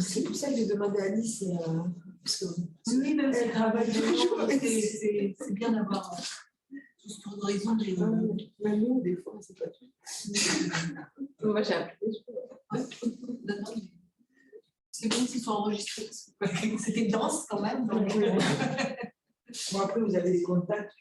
C'est pour ça que j'ai demandé à Alice, parce que oui, même si elle travaille toujours. C'est bien d'avoir tout ce tour d'horizon. Même nous, des fois, c'est pas tout. Moi, j'ai appelé. C'est bien qu'ils soient enregistrés. C'était dense quand même. Bon, après, vous avez des contacts.